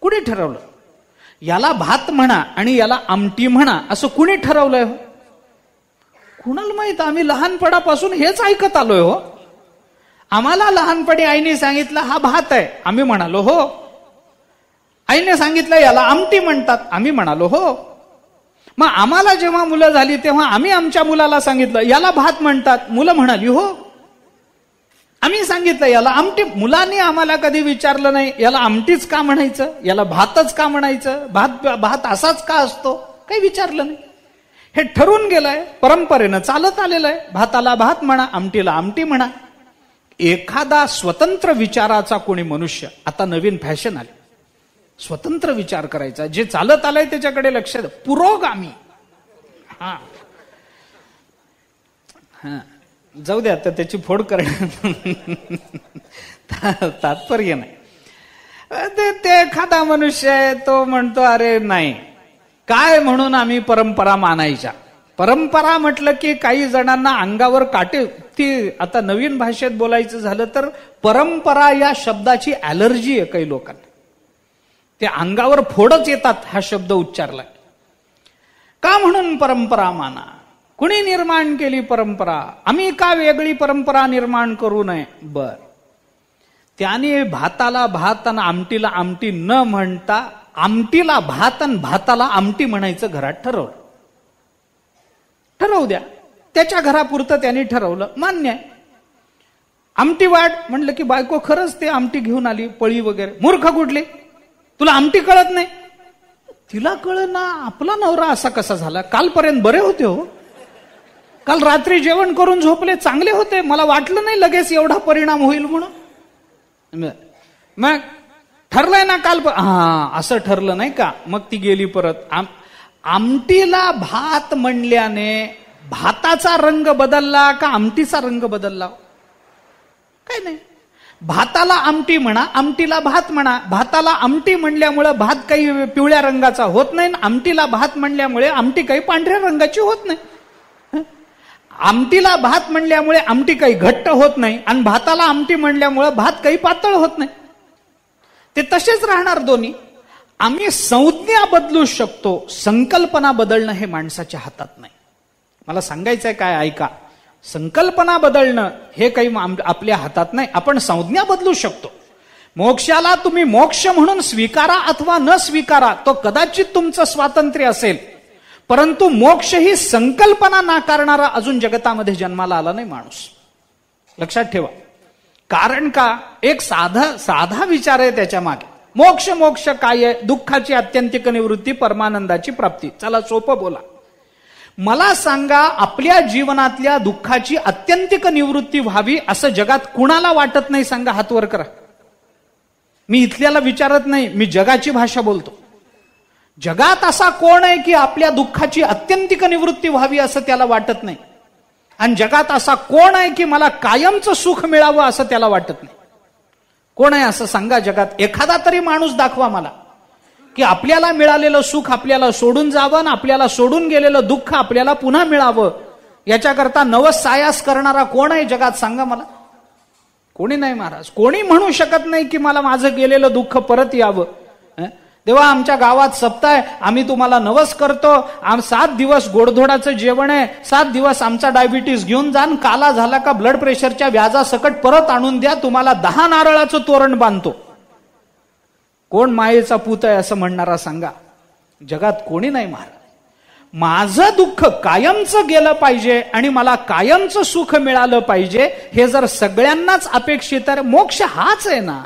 कुणी ठरवलं? याला भात म्हणा आणि याला आमटी म्हणा असं कुणी ठरवलंय हो? कुणाला माहित? आम्ही लहानपणापासून हेच ऐकत आलोय हो. आम्हाला लहानपणी आईने सांगितलं हा भात आहे, आम्ही म्हणालो हो. आईने सांगितलं याला आमटी म्हणतात, आम्ही म्हणालो हो. मग आम्हाला जेव्हा मुलं झाली तेव्हा आम्ही आमच्या मुलाला सांगितलं याला भात म्हणतात, मुलं म्हणाली हो. आम्ही सांगितलं याला आमटी, मुलांनी आम्हाला कधी विचारलं नाही याला आमटीच का म्हणायचं, याला भातच का म्हणायचं, भात असाच का असतो, काही विचारलं नाही. हे ठरून गेलंय, परंपरेनं चालत आलेलं आहे. भाताला भात म्हणा, आमटीला आमटी म्हणा. एखादा स्वतंत्र विचाराचा कोणी मनुष्य, आता नवीन फॅशन आली, स्वतंत्र विचार करायचा, जे चालत आलंय त्याच्याकडे लक्ष द्या, पुरोगामी. हा हा जाऊ द्या, तर त्याची फोड करण्यात तात्पर्य नाही. ते एखादा मनुष्य आहे तो म्हणतो अरे नाही काय म्हणून आम्ही परंपरा मानायच्या. परंपरा म्हटलं की काही जणांना अंगावर काटे, ती आता नवीन भाषेत बोलायचं झालं तर परंपरा या शब्दाची ॲलर्जी आहे काही लोकांना. ते अंगावर फोडच येतात हा शब्द उच्चारला. का म्हणून परंपरा माना? कुणी निर्माण केली परंपरा? आम्ही का वेगळी परंपरा निर्माण करू नये? बर, त्याने भाताला भात आणि आमटीला आमटी न म्हणता आमटीला भात आणि भाताला आमटी म्हणायचं घरात ठरवलं. ठरवू द्या, त्याच्या घरापुरतं त्यांनी ठरवलं, मान्य आहे. आमटी वाढ म्हणलं की बायको खरंच ते आमटी घेऊन आली, पळी वगैरे. मूर्ख कुठली, तुला आमटी कळत नाही? तिला कळ ना, आपला नवरा असा कसा झाला? कालपर्यंत बरे होते हो, काल रात्री जेवण करून झोपले, चांगले होते, मला वाटलं नाही लगेच एवढा परिणाम होईल म्हणून. मग ठरलंय ना काल, हा असं ठरलं नाही का? मग ती गेली परत. आमटीला भात म्हणल्याने भाताचा रंग बदलला का आमटीचा रंग बदलला? काय नाही. भाताला आमटी म्हणा, आमटीला भात म्हणा. भाताला आमटी म्हणल्यामुळे भात काही पिवळ्या रंगाचा होत नाही, आमटीला भात म्हणल्यामुळे आमटी काही पांढऱ्या रंगाची होत नाही. आमटीला भात म्हणल्यामुळे आमटी काही घट्ट होत नाही आणि भाताला आमटी म्हणल्यामुळे भात काही पातळ होत नाही. ते तसेच राहणार दोन्ही. आम्ही संज्ञा बदलू शकतो, संकल्पना बदलणं हे माणसाच्या हातात नाही. मला सांगायचंय काय, ऐका. संकल्पना बदलणं हे काही आपल्या हातात नाही. आपण संज्ञा बदलू शकतो. मोक्षाला तुम्ही मोक्ष म्हणून स्वीकारा अथवा न स्वीकारा, तो कदाचित तुमचं स्वातंत्र्य असेल, परंतु मोक्ष ही संकल्पना नाकारणारा अजून जगतामध्ये जन्माला आला नाही माणूस. लक्षात ठेवा. कारण का, एक साधा विचार आहे त्याच्या मागे. मोक्ष मोक्ष काय आहे? दुःखाची आत्यंतिक निवृत्ती, परमानंदाची प्राप्ती. चला सोपं बोला. मला सांगा, आपल्या जीवनातल्या दुःखाची आत्यंतिक निवृत्ती व्हावी असं जगात कुणाला वाटत नाही? सांगा, हात वर करा. मी इथल्याला विचारत नाही, मी जगाची भाषा बोलतो. जगात असा कोण आहे की आपल्या दुःखाची आत्यंतिक निवृत्ती व्हावी असं त्याला वाटत नाही? आणि जगात असा कोण आहे की मला कायमचं सुख मिळावं असं त्याला वाटत नाही? कोण आहे असं सांगा जगात? एखादा तरी माणूस दाखवा मला की आपल्याला मिळालेलं सुख आपल्याला सोडून जावं आणि आपल्याला सोडून गेलेलं दुःख आपल्याला पुन्हा मिळावं याच्याकरता नवस सायास करणारा कोण आहे जगात? सांगा मला. कोणी नाही महाराज. कोणी म्हणू शकत नाही की मला माझं गेलेलं दुःख परत यावं. तेव्हा आमच्या गावात सप्ताह आहे, आम्ही तुम्हाला नवस करतो, 7 दिवस गोडधोडाचं जेवण आहे, 7 दिवस आमचा डायबिटीस घेऊन जा, काला झाला का ब्लड प्रेशरच्या व्याजासकट परत आणून द्या, तुम्हाला 10 नारळाचं तोरण बांधतो. कोण मायेचा पूत आहे असं म्हणणारा सांगा? जगात कोणी नाही महाराज. माझं दुःख कायमचं गेलं पाहिजे आणि मला कायमचं सुख मिळालं पाहिजे, हे जर सगळ्यांनाच अपेक्षित आहे, मोक्ष हाच आहे ना.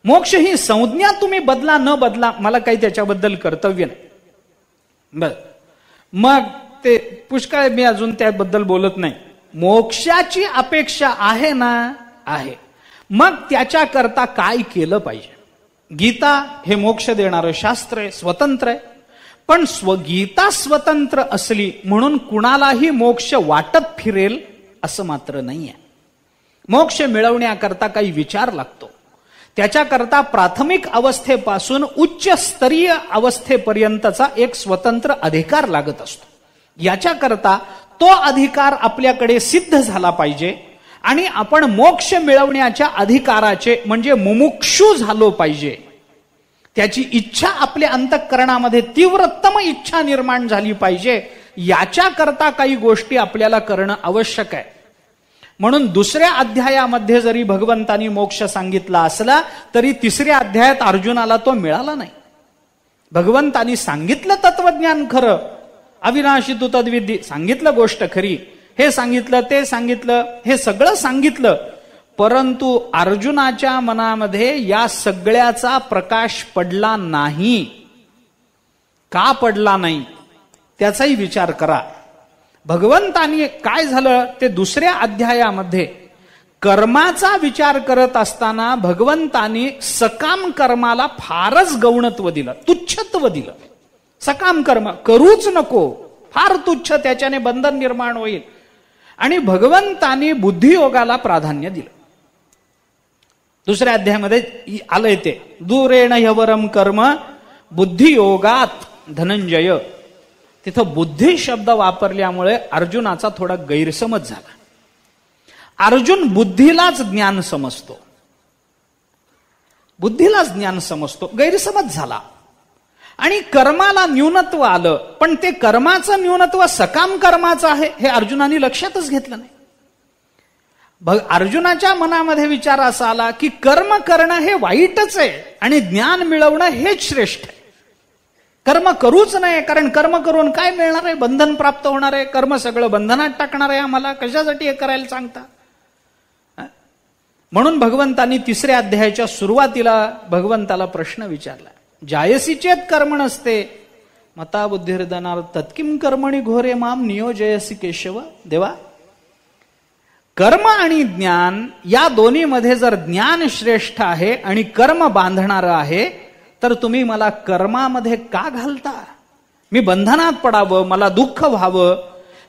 मोक्ष ही संज्ञा तुम्ही बदला न बदला, मला काही त्याच्याबद्दल कर्तव्य नाही. बर, मग ते पुष्कळ, मी अजून त्याबद्दल बोलत नाही. मोक्षाची अपेक्षा आहे ना? आहे. मग त्याच्याकरता काय केलं पाहिजे? गीता हे मोक्ष देणारं शास्त्र आहे, स्वतंत्र आहे. पण गीता स्वतंत्र असली म्हणून कुणालाही मोक्ष वाटत फिरेल असं मात्र नाहीये. मोक्ष मिळवण्याकरता काही विचार लागतो. त्याच्याकरता प्राथमिक अवस्थेपासून उच्च स्तरीय अवस्थेपर्यंतचा एक स्वतंत्र अधिकार लागत असतो. याच्याकरता तो अधिकार आपल्याकडे सिद्ध झाला पाहिजे आणि आपण मोक्ष मिळवण्याच्या अधिकाराचे म्हणजे मुमुक्षू झालो पाहिजे. त्याची इच्छा आपल्या अंतःकरणामध्ये तीव्रतम इच्छा निर्माण झाली पाहिजे. याच्याकरता काही गोष्टी आपल्याला करणं आवश्यक आहे. म्हणून 2ऱ्या अध्यायामध्ये जरी भगवंतानी मोक्ष सांगितला असला तरी 3ऱ्या अध्यायात अर्जुनाला तो मिळाला नाही. भगवंतानी सांगितलं तत्वज्ञान खरं, अविनाशी तू तद्विद्धी, सांगितलं गोष्ट खरी, हे सांगितलं ते सांगितलं, हे सगळं सांगितलं, परंतु अर्जुनाच्या मनामध्ये या सगळ्याचा प्रकाश पडला नाही. का पडला नाही त्याचाही विचार करा. भगवंतानी काय झालं ते 2ऱ्या अध्यायामध्ये कर्माचा विचार करत असताना भगवंतानी सकाम कर्माला फारच गौणत्व दिलं, तुच्छत्व दिलं. सकाम कर्म करूच नको, फार तुच्छ, त्याच्याने बंधन निर्माण होईल. आणि भगवंतानी बुद्धियोगाला प्राधान्य दिलं. 2ऱ्या अध्यायामध्ये आलंय ते, दूरेण ह्यवरम कर्म बुद्धियोगात धनंजय. तिथं बुद्धी शब्द वापरल्यामुळे अर्जुनाचा थोडा गैरसमज झाला. अर्जुन बुद्धीलाच ज्ञान समजतो, बुद्धीलाच ज्ञान समजतो, गैरसमज झाला. आणि कर्माला न्यूनत्व आलं, पण ते कर्माचं न्यूनत्व सकाम कर्माचं आहे हे अर्जुनाने लक्षातच घेतलं नाही. अर्जुनाच्या मनामध्ये विचार असा आला की कर्म करणं हे वाईटच आहे आणि ज्ञान मिळवणं हेच श्रेष्ठ आहे. कर्म करूच नाही, कारण कर्म करून काय मिळणार आहे? बंधन प्राप्त होणार आहे. कर्म सगळं बंधनात टाकणार आहे. आम्हाला कशासाठी हे करायला सांगता? म्हणून भगवंतांनी 3ऱ्या अध्यायाच्या सुरुवातीला भगवंताला प्रश्न विचारला, जायसी चेत कर्म नसते मता बुद्धिर्दनार तत्किम कर्मणी घोरे माम नियोजयसी केशव. देवा, कर्म आणि ज्ञान या दोन्हीमध्ये जर ज्ञान श्रेष्ठ आहे आणि कर्म बांधणारं आहे, तर तुम्ही मला कर्मामध्ये का घालता? मी बंधनात पडावं, मला दुःख व्हावं,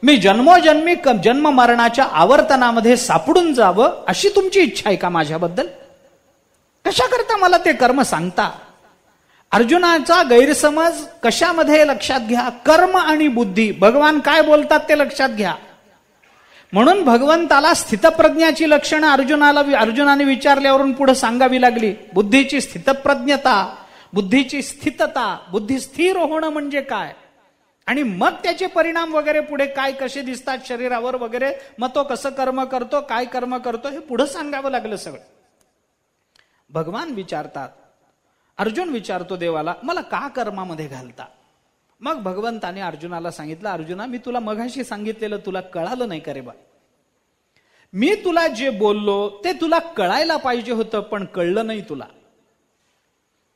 मी जन्मोजन्मी जन्म मरणाच्या आवर्तनामध्ये सापडून जावं, अशी तुमची इच्छा आहे का माझ्याबद्दल? कशा करता मला ते कर्म सांगता? अर्जुनाचा गैरसमज कशामध्ये लक्षात घ्या? कर्म आणि बुद्धी. भगवान काय बोलतात ते लक्षात घ्या. म्हणून भगवंताला स्थितप्रज्ञाची लक्षणं अर्जुनाने विचारल्यावरून पुढे सांगावी लागली. बुद्धीची स्थितप्रज्ञता, बुद्धीची स्थितता, बुद्धी स्थिर होणं म्हणजे काय, आणि मग त्याचे परिणाम वगैरे पुढे काय कसे दिसतात शरीरावर वगैरे, मग तो कसं कर्म करतो, काय कर्म करतो, हे पुढे सांगावं लागलं सगळं. भगवान विचारतात, अर्जुन विचारतो देवाला, मला का कर्मामध्ये घालता? मग भगवंताने अर्जुनाला सांगितलं, अर्जुना, मी तुला मघाशी सांगितलेलं तुला कळालं नाही का रे बा? मी तुला जे बोललो ते तुला कळायला पाहिजे होतं, पण कळलं नाही तुला.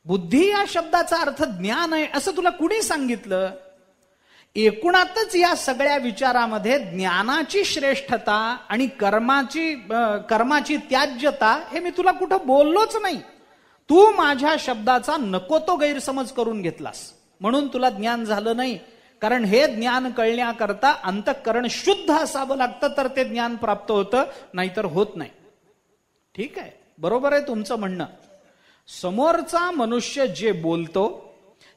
बुद्धी या शब्दाचा अर्थ ज्ञान आहे असं तुला कुणी सांगितलं? एकूणातच या सगळ्या विचारामध्ये ज्ञानाची श्रेष्ठता आणि कर्माची त्याज्यता हे मी तुला कुठं बोललोच नाही. तू माझ्या शब्दाचा नको तो गैरसमज करून घेतलास, म्हणून तुला ज्ञान झालं नाही. कारण हे ज्ञान कळण्याकरता अंतःकरण शुद्ध असावं लागतं, तर ते ज्ञान प्राप्त होतं, नाहीतर होत नाही. ठीक आहे, बरोबर आहे तुमचं म्हणणं. समोरचा मनुष्य जे बोलतो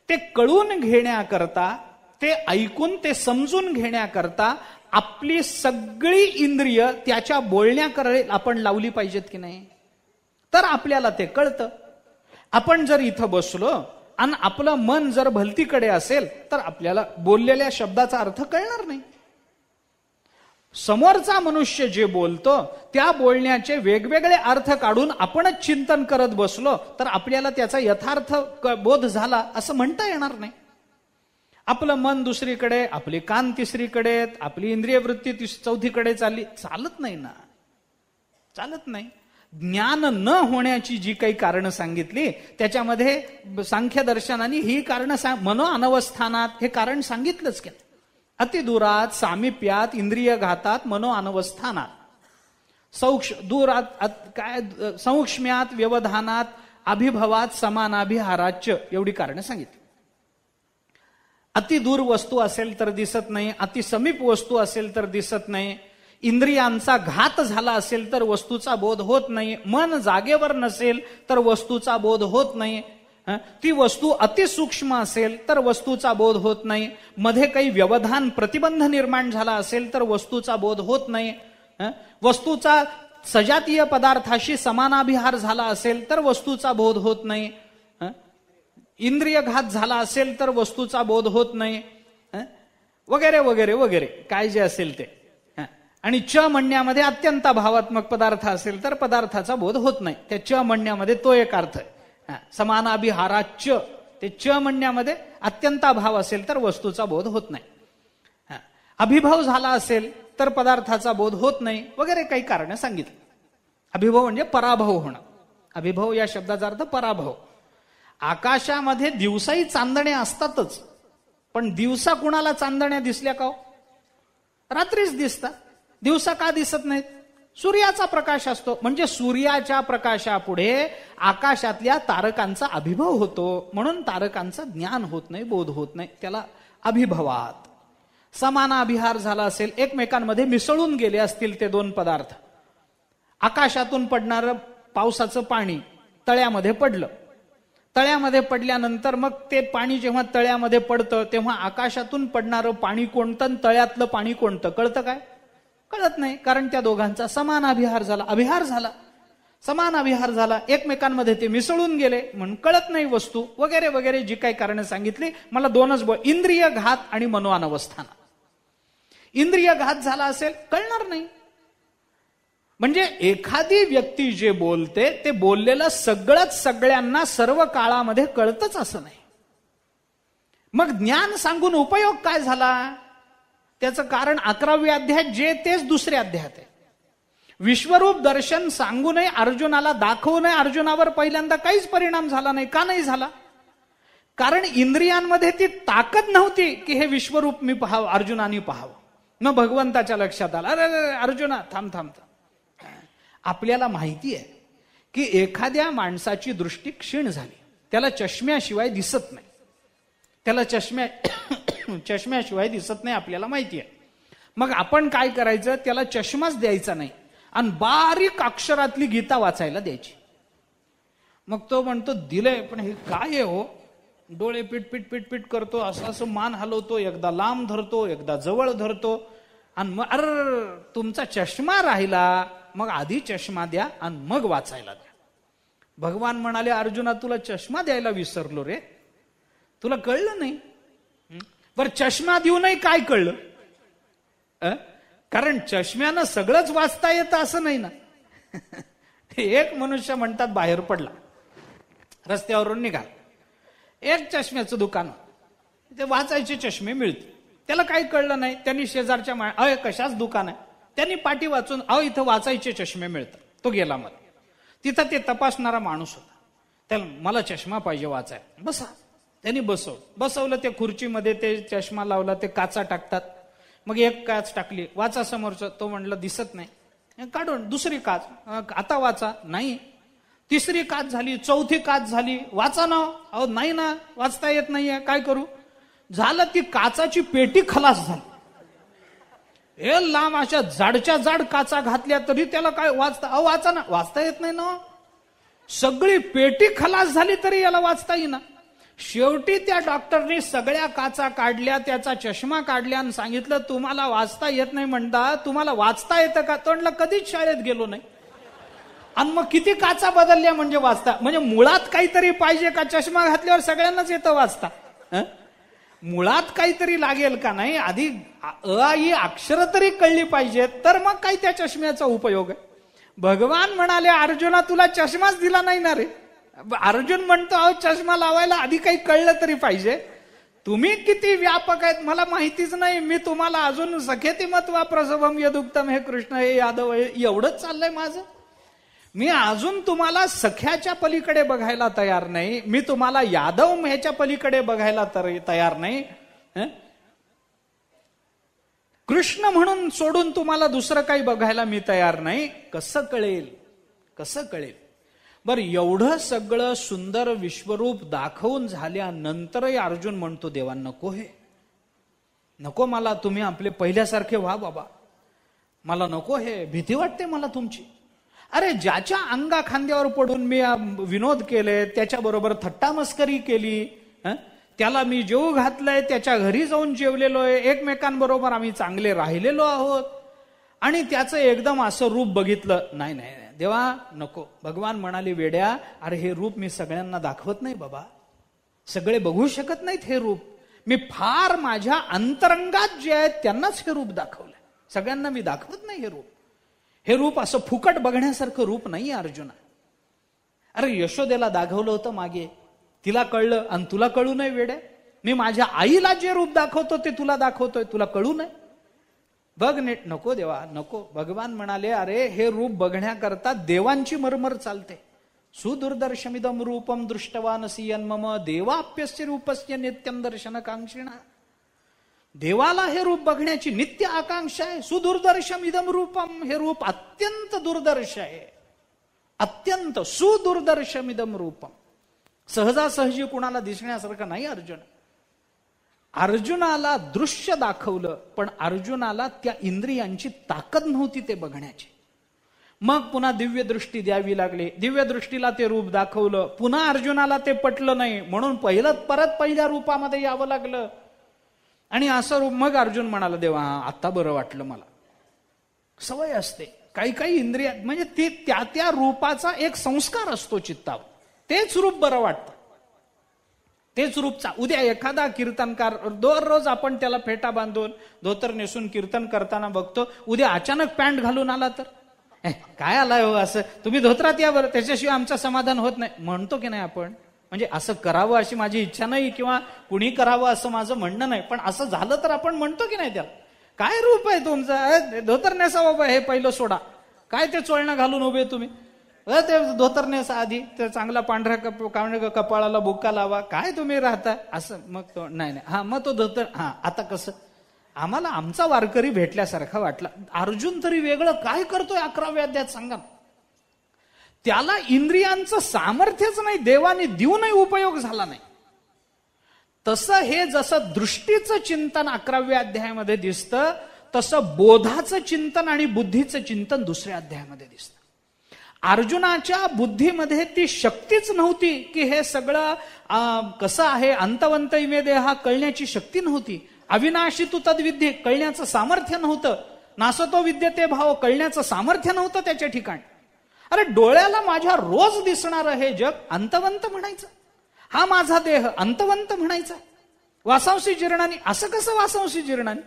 ते कळून घेण्याकरता, ते ऐकून ते समजून घेण्याकरता आपली सगळी इंद्रिय त्याच्या बोलण्याकडे आपण लावली पाहिजेत की नाही? तर आपल्याला ते कळतं. आपण जर इथं बसलो आणि आपलं मन जर भलतीकडे असेल तर आपल्याला बोललेल्या शब्दाचा अर्थ कळणार नाही. समोरचा मनुष्य जे बोलतो त्या बोलण्याचे वेगवेगळे अर्थ काढून आपणच चिंतन करत बसलो तर आपल्याला त्याचा यथार्थ बोध झाला असं म्हणता येणार नाही. आपलं मन दुसरीकडे, आपले कान तिसरीकडे, आपली इंद्रिय वृत्ती चौथीकडे चालत नाही ना, चालत नाही. ज्ञान न होण्याची जी काही कारणं सांगितली त्याच्यामध्ये सांख्य दर्शनाने ही कारणं मनो अनवस्थानात हे कारण सांगितलंच की. अतिदूरात, सामिप्यात, इंद्रिय घातात, मनो अनवस्थानात, संक्ष्म्यात, व्यवधानात, अभिभवात, समानाभिहाराच्य, एवढी कारणं सांगितली. अतिदूर वस्तू असेल तर दिसत नाही, अतिसमीप वस्तू असेल तर दिसत नाही, इंद्रियांचा घात झाला असेल तर वस्तूचा बोध होत नाही, मन जागेवर नसेल तर वस्तूचा बोध होत नाही, ती वस्तू अतिसूक्ष्म असेल तर वस्तूचा बोध होत नाही, मध्ये काही व्यवधान प्रतिबंध निर्माण झाला असेल तर वस्तूचा बोध होत नाही, वस्तूचा सजातीय पदार्थाशी समानाभिहार झाला असेल तर वस्तूचा बोध होत नाही, इंद्रिय घात झाला असेल तर वस्तूचा बोध होत नाही, वगैरे वगैरे वगैरे काय जे असेल ते. आणि च म्हणण्यामध्ये अत्यंत भावात्मक पदार्थ असेल तर पदार्थाचा बोध होत नाही. त्या च म्हणण्यामध्ये तो एक अर्थ आहे. समानाभिहाराच, ते च म्हणण्यामध्ये अत्यंत भाव असेल तर वस्तूचा बोध होत नाही. अभिभव झाला असेल तर पदार्थाचा बोध होत नाही, वगैरे काही कारण सांगितलं. अभिभव म्हणजे पराभव होणं. अभिभव या शब्दाचा अर्थ पराभव. आकाशामध्ये दिवसाही चांदण्या असतातच, पण दिवसा कुणाला चांदण्या दिसल्या का? रात्रीच दिसतात. दिवसा का दिसत नाहीत? सूर्याचा प्रकाश असतो. म्हणजे सूर्याच्या प्रकाशापुढे आकाशातल्या तारकांचा अभिभव होतो, म्हणून तारकांचं ज्ञान होत नाही, बोध होत नाही. त्याला अभिभवात. समानाभिहार झाला असेल, एकमेकांमध्ये मिसळून गेले असतील ते दोन पदार्थ. आकाशातून पडणारं पावसाचं पाणी तळ्यामध्ये पडलं, तळ्यामध्ये पडल्यानंतर मग ते पाणी जेव्हा तळ्यामध्ये पडतं तेव्हा आकाशातून पडणारं पाणी कोणतं आणि तळ्यातलं पाणी कोणतं कळतं काय? कळत नाही. कारण त्या दोघांचा समानाभिहार झाला, अभिहार झाला, समानाभिहार झाला, एकमेकांमध्ये ते मिसळून गेले, म्हणून कळत नाही वस्तू, वगैरे वगैरे जी काही कारणं सांगितली. मला दोनच इंद्रिय घात आणि मनोअनवस्थान. इंद्रिय घात झाला असेल कळणार नाही. म्हणजे एखादी व्यक्ती जे बोलते ते बोललेलं सगळंच सगळ्यांना सर्व काळामध्ये कळतच असं नाही. मग ज्ञान सांगून उपयोग काय झाला? त्याचं कारण 11वे अध्यायात जे तेच दुसऱ्या अध्यायात आहे. विश्वरूप दर्शन सांगू नये, अर्जुनाला दाखवू नये, अर्जुनावर पहिल्यांदा काहीच परिणाम झाला नाही. का नाही झाला? कारण इंद्रियांमध्ये ती ताकद नव्हती की हे विश्वरूप मी पाहावं, अर्जुनाने पाहावं. मग भगवंताच्या लक्षात आलं, अरे अर्जुना थांब थांब थांब. आपल्याला माहिती आहे की एखाद्या माणसाची दृष्टी क्षीण झाली, त्याला चष्म्याशिवाय दिसत नाही, त्याला चष्म्याशिवाय दिसत नाही, आपल्याला माहिती आहे. मग आपण काय करायचं? त्याला चष्माच द्यायचा नाही आणि बारीक अक्षरातली गीता वाचायला द्यायची. मग तो म्हणतो दिलंय, पण हे काय आहे हो? डोळे पीट पीट पीट पीट करतो, असं असं मान हलवतो, एकदा लांब धरतो, एकदा जवळ धरतो, आणि मग तुमचा चष्मा राहिला, मग आधी चष्मा द्या आणि मग वाचायला द्या. भगवान म्हणाले, अर्जुना तुला चष्मा द्यायला विसरलो रे, तुला कळलं नाही. बरं चष्मा देऊ नाही काय कळलं? कारण चष्म्यानं सगळंच वाचता येतं असं नाही ना. एक मनुष्य म्हणतात बाहेर पडला, रस्त्यावरून निघाला, एक चष्म्याचं दुकान, ते वाचायचे चष्मे मिळते. त्याला काही कळलं नाही. त्यांनी शेजारच्या कशाच दुकान आहे, त्यांनी पाठी वाचून इथं वाचायचे चष्मे मिळतात. तो गेला. मला तिथं ते तपासणारा माणूस होता, त्याला मला चष्मा पाहिजे वाचाय, बसा. त्यांनी बसवलं त्या खुर्चीमध्ये, ते चष्मा लावला, ते काचा टाकतात. मग एक काच टाकली, वाचा समोरचं. तो म्हणलं दिसत नाही, काढून दुसरी काच, आता वाचा. नाही. तिसरी काच झाली, चौथी काच झाली, वाचा ना. नाही ना, वाचता येत नाहीये, काय करू? झालं, ती काचाची पेटी खलास झाली. हे लांब अशा जाडच्या जाड काचा घातल्या तरी त्याला काय वाचता? वाचा ना, वाचता येत नाही ना. सगळी पेटी खलास झाली तरी याला वाचता येईना. शेवटी त्या डॉक्टरने सगळ्या काचा काढल्या, त्याचा चष्मा काढल्या आणि सांगितलं, तुम्हाला वाचता येत नाही म्हणता, तुम्हाला वाचता येतं का? तो म्हणला कधीच शाळेत गेलो नाही. आणि मग किती काचा बदलल्या म्हणजे वाचता? म्हणजे मुळात काहीतरी पाहिजे का? चष्मा घातल्यावर सगळ्यांनाच येतं वाचता. मुळात काहीतरी लागेल का? नाही, आधी ही अक्षर तरी कळली पाहिजेत, तर मग काही त्या चष्म्याचा उपयोग आहे. भगवान म्हणाले, अर्जुना तुला चष्माच दिला नाही ना रे. अर्जुन म्हणतो, चष्मा लावायला आधी काही कळलं तरी पाहिजे. तुम्ही किती व्यापक आहेत मला माहितीच नाही. मी तुम्हाला अजून सखेती मत्वा प्रसवम यदुक्तम, हे कृष्ण, हे यादव, एवढंच चाललंय माझं. मी अजून तुम्हाला सख्याच्या पलीकडे बघायला तयार नाही. मी तुम्हाला यादव ह्याच्या पलीकडे बघायला तयार नाही. कृष्ण म्हणून सोडून तुम्हाला दुसरं काही बघायला मी तयार नाही. कसं कळेल? कसं कळेल? बरं, एवढं सगळं सुंदर विश्वरूप दाखवून झाल्यानंतरही अर्जुन म्हणतो, देवा नको, हे नको मला, तुम्ही आपले पहिल्यासारखे व्हा बाबा, मला नको, हे भीती वाटते मला तुमची. अरे ज्याच्या अंगा खांद्यावर पडून मी विनोद केले, त्याच्याबरोबर थट्टा मस्करी केली, त्याला मी जेवू घातलंय, त्याच्या घरी जाऊन जेवलेलो आहे, एकमेकांबरोबर आम्ही चांगले राहिलेलो आहोत, आणि त्याचं एकदम असं रूप बघितलं, नाही नाही देवा नको. भगवान म्हणाले, वेड्या, अरे हे रूप मी सगळ्यांना दाखवत नाही बाबा, सगळे बघू शकत नाहीत हे रूप. मी फार माझ्या अंतरंगात जे आहेत त्यांनाच हे रूप दाखवलंय, सगळ्यांना मी दाखवत नाही हे रूप. हे रूप असं फुकट बघण्यासारखं रूप नाही अर्जुना. अरे यशोदेला दाखवलं होतं मागे, तिला कळलं आणि तुला कळू नये वेड्या. मी माझ्या आईला जे रूप दाखवतो ते तुला दाखवतोय, तुला कळू नये. बघ नीट. नको देवा नको. भगवान म्हणाले, अरे हे रूप बघण्याकरता देवांची मरमर चालते. सुदुर्दर्शमिदम रूपम दृष्टवानसी यन्मम देवाप्यस्य रूपस्य नित्यम दर्शन कांक्षिणा. देवाला हे रूप बघण्याची नित्य आकांक्षा आहे. सुदुर्दर्शम इदम रूपम, हे रूप अत्यंत दुर्दर्श आहे, अत्यंत सुदुर्दर्शम इदम रूपम. सहजासहजी कुणाला दिसण्यासारखं नाही अर्जुन. अर्जुनाला दृश्य दाखवलं, पण अर्जुनाला त्या इंद्रियांची ताकद नव्हती ते बघण्याची. मग पुन्हा दिव्य दृष्टी द्यावी लागली. दिव्य दृष्टीला ते रूप दाखवलं, पुन्हा अर्जुनाला ते पटलं नाही, म्हणून परत पहिल्या रूपामध्ये यावं लागलं. आणि असं रूप, मग अर्जुन म्हणाला, देवा आता बरं वाटलं मला. सवय असते काही काही इंद्रिया, म्हणजे ती त्या रूपाचा एक संस्कार असतो चित्तावर, तेच रूप बरं वाटतं, तेच रूपचा. उद्या एखादा कीर्तनकार, दररोज आपण त्याला फेटा बांधून धोतर नेसून कीर्तन करताना बघतो, उद्या अचानक पॅन्ट घालून आला तर काय आलाय हो असं, तुम्ही धोत्रात या बरं, त्याच्याशिवाय आमचं समाधान होत नाही, म्हणतो की नाही आपण. म्हणजे असं करावं अशी माझी इच्छा नाही किंवा कुणी करावं असं माझं म्हणणं नाही, पण असं झालं तर आपण म्हणतो की नाही त्याला. काय रूप आहे तुमचं, धोतर नेसा बाबा, हे पहिलं सोडा, काय ते चोळणं घालून उभे तुम्ही, ते धोतर नेसा आधी, ते चांगला पांढऱ्या कपाळाला बुक्का लावा, काय तुम्ही राहता असं. मग तो नाही हा, मग तो धोतर, हा आता कसं, आम्हाला आमचा वारकरी भेटल्यासारखा वाटला. अर्जुन तरी वेगळं काय करतोय 11व्या अध्यायात सांगा. त्याला इंद्रियांचं सामर्थ्यच नाही, देवाने देऊनही उपयोग झाला नाही. तसं हे जसं दृष्टीचं चिंतन 11व्या अध्यायामध्ये दिसतं, तसं बोधाचं चिंतन आणि बुद्धीचं चिंतन 2ऱ्या अध्यायामध्ये दिसतं. अर्जुनाच्या बुद्धीमध्ये ती शक्तीच नव्हती की हे सगळं कसं आहे, अंतवंत इमे देहा कळण्याची शक्ती नव्हती. अविनाशी तू तद्विद्ये कळण्याचं सामर्थ्य नव्हतं. नासतो विद्यते भाव कळण्याचं सामर्थ्य नव्हतं त्याच्या ठिकाणी. अरे डोळ्याला माझ्या रोज दिसणारं हे जग अंतवंत म्हणायचं, हा माझा देह अंतवंत म्हणायचा. वासांशी जीर्णानी, असं कसं वासांशी जीर्णानी,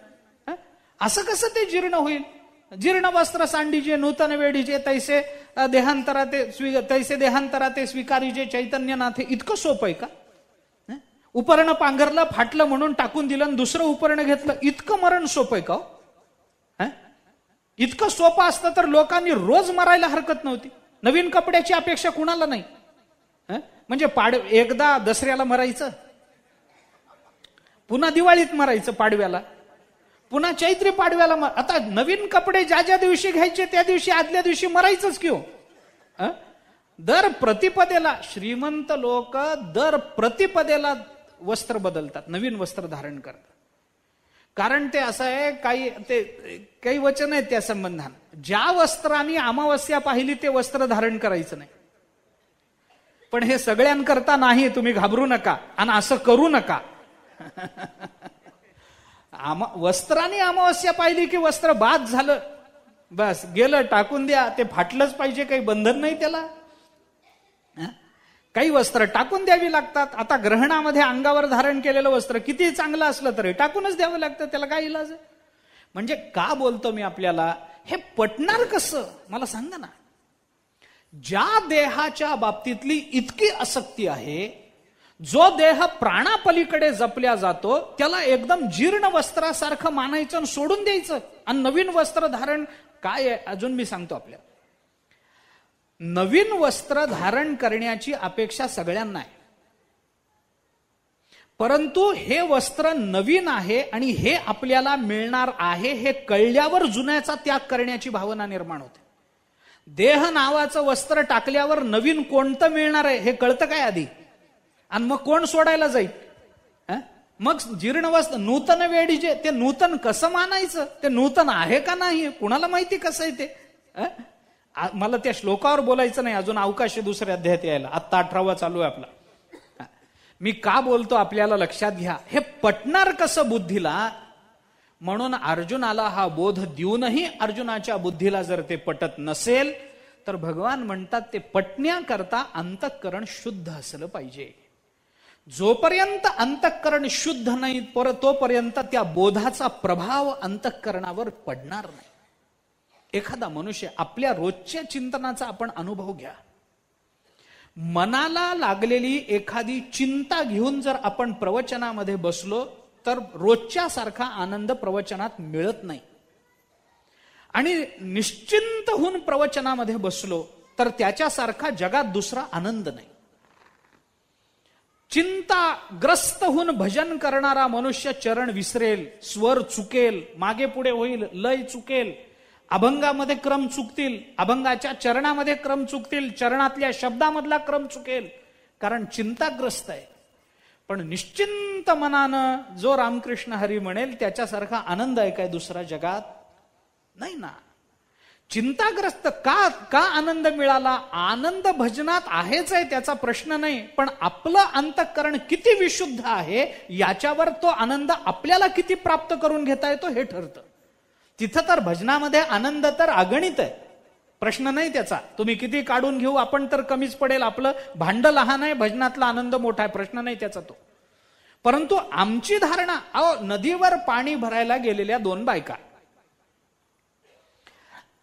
असं कसं ते जीर्ण होईल. जीर्ण वस्त्र सांडीजे नूतन वेढीजे तैसे देहांतराते स्वीकारीजे चैतन्यनाथे, इतकं सोपं आहे का. उपरण पांघरलं फाटलं म्हणून टाकून दिलं आणि दुसरं उपरण घेतलं, इतकं मरण सोपं आहे का. इतकं सोपं असतं तर लोकांनी रोज मरायला हरकत नव्हती. नवीन कपड्याची अपेक्षा कुणाला नाही. म्हणजे एकदा दसऱ्याला मरायचं, पुन्हा दिवाळीत मरायचं, पाडव्याला, पुन्हा चैत्री पाडव्याला. आता नवीन कपडे ज्या ज्या दिवशी घ्यायचे त्या दिवशी आदल्या दिवशी मरायचंच किंवा. दर प्रतिपदेला श्रीमंत लोक दर प्रतिपदेला वस्त्र बदलतात, नवीन वस्त्र धारण करतात. कारण ते असं आहे, काही वचन आहेत त्या संबंधाने. ज्या वस्त्राने अमावस्या पाहिली ते वस्त्र धारण करायचं नाही. पण हे सगळ्यांकरता नाही, तुम्ही घाबरू नका आणि असं करू नका. वस्त्राने अमावस्या पाहिली की वस्त्र बाद झालं, बस गेलं, टाकून द्या. ते फाटलंच पाहिजे, काही बंधन नाही त्याला. काही वस्त्र टाकून द्यावी लागतात. आता ग्रहणामध्ये अंगावर धारण केलेलं वस्त्र किती चांगलं असलं तरी टाकूनच द्यावं लागतं, त्याला काय इलाज आहे. म्हणजे का बोलतो मी आपल्याला, हे पटणार कसं मला सांगा ना. ज्या देहाच्या बाबतीतली इतकी आसक्ती आहे, जो देह प्राणापलीकडे जपल्या जातो, त्याला एकदम जीर्ण वस्त्रासारखं मानायचं आणि सोडून द्यायचं, आणि नवीन वस्त्र धारण काय आहे अजून मी सांगतो आपल्याला. नवीन वस्त्र धारण करण्याची अपेक्षा सगळ्यांना आहे, परंतु हे वस्त्र नवीन आहे आणि हे आपल्याला मिळणार आहे हे कळल्यावर जुन्याचा त्याग करण्याची भावना निर्माण होते. देह नावाचं वस्त्र टाकल्यावर नवीन कोणतं मिळणार आहे हे कळतं काय आधी, आणि मग कोण सोडायला जाईल. मग जीर्ण वस्त्र नूतन वेडीजे, ते नूतन कसं मानायचं, ते नूतन आहे का नाही कुणाला माहिती कसं आहे ते. मला त्या श्लोकावर बोलायचं नाही, अजून अवकाश 2ऱ्या अध्यायात यायला. आत्ता 18वा चालू आहे आपला. मी का बोलतो आपल्याला लक्षात घ्या. हे पटणार कसं बुद्धीला, म्हणून अर्जुनाला हा बोध देऊनही अर्जुनाच्या बुद्धीला जर ते पटत नसेल तर भगवान म्हणतात ते पटण्याकरता अंतःकरण शुद्ध असलं पाहिजे. जोपर्यंत अंतःकरण शुद्ध नाही तोपर्यंत त्या बोधाचा प्रभाव अंतःकरणावर पडणार नाही. एखादा मनुष्य, आपल्या रोजच्या चिंतनाचा आपण अनुभव घ्या. मनाला लागलेली एखादी चिंता घेऊन जर आपण प्रवचनामध्ये बसलो तर रोजच्या सारखा आनंद प्रवचनात मिळत नाही. आणि निश्चिंत होऊन प्रवचनामध्ये बसलो तर त्याच्यासारखा जगात दुसरा आनंद नाही. चिंताग्रस्त होऊन भजन करणारा मनुष्य चरण विसरेल, स्वर चुकेल, मागे पुढे होईल, लय चुकेल, अभंगामध्ये क्रम चुकतील, अभंगाच्या चरणामध्ये क्रम चुकतील, चरणातल्या शब्दामधला क्रम चुकेल, कारण चिंताग्रस्त आहे. पण निश्चिंत मनानं जो रामकृष्ण हरी म्हणेल त्याच्यासारखा आनंद आहे काय दुसरा जगात नाही ना. चिंताग्रस्त का आनंद मिळाला, आनंद भजनात आहेच आहे त्याचा प्रश्न नाही, पण आपलं अंतःकरण किती विशुद्ध आहे याच्यावर तो आनंद आपल्याला किती प्राप्त करून घेता येतो हे ठरतं. तिथं तर भजनामध्ये आनंद तर अगणित आहे, प्रश्न नाही त्याचा. तुम्ही किती काढून घेऊ आपण तर कमीच पडेल. आपलं भांड लहान आहे, भजनातला आनंद मोठा आहे, प्रश्न नाही त्याचा तो. परंतु आमची धारणा, नदीवर पाणी भरायला गेलेल्या 2 बायका,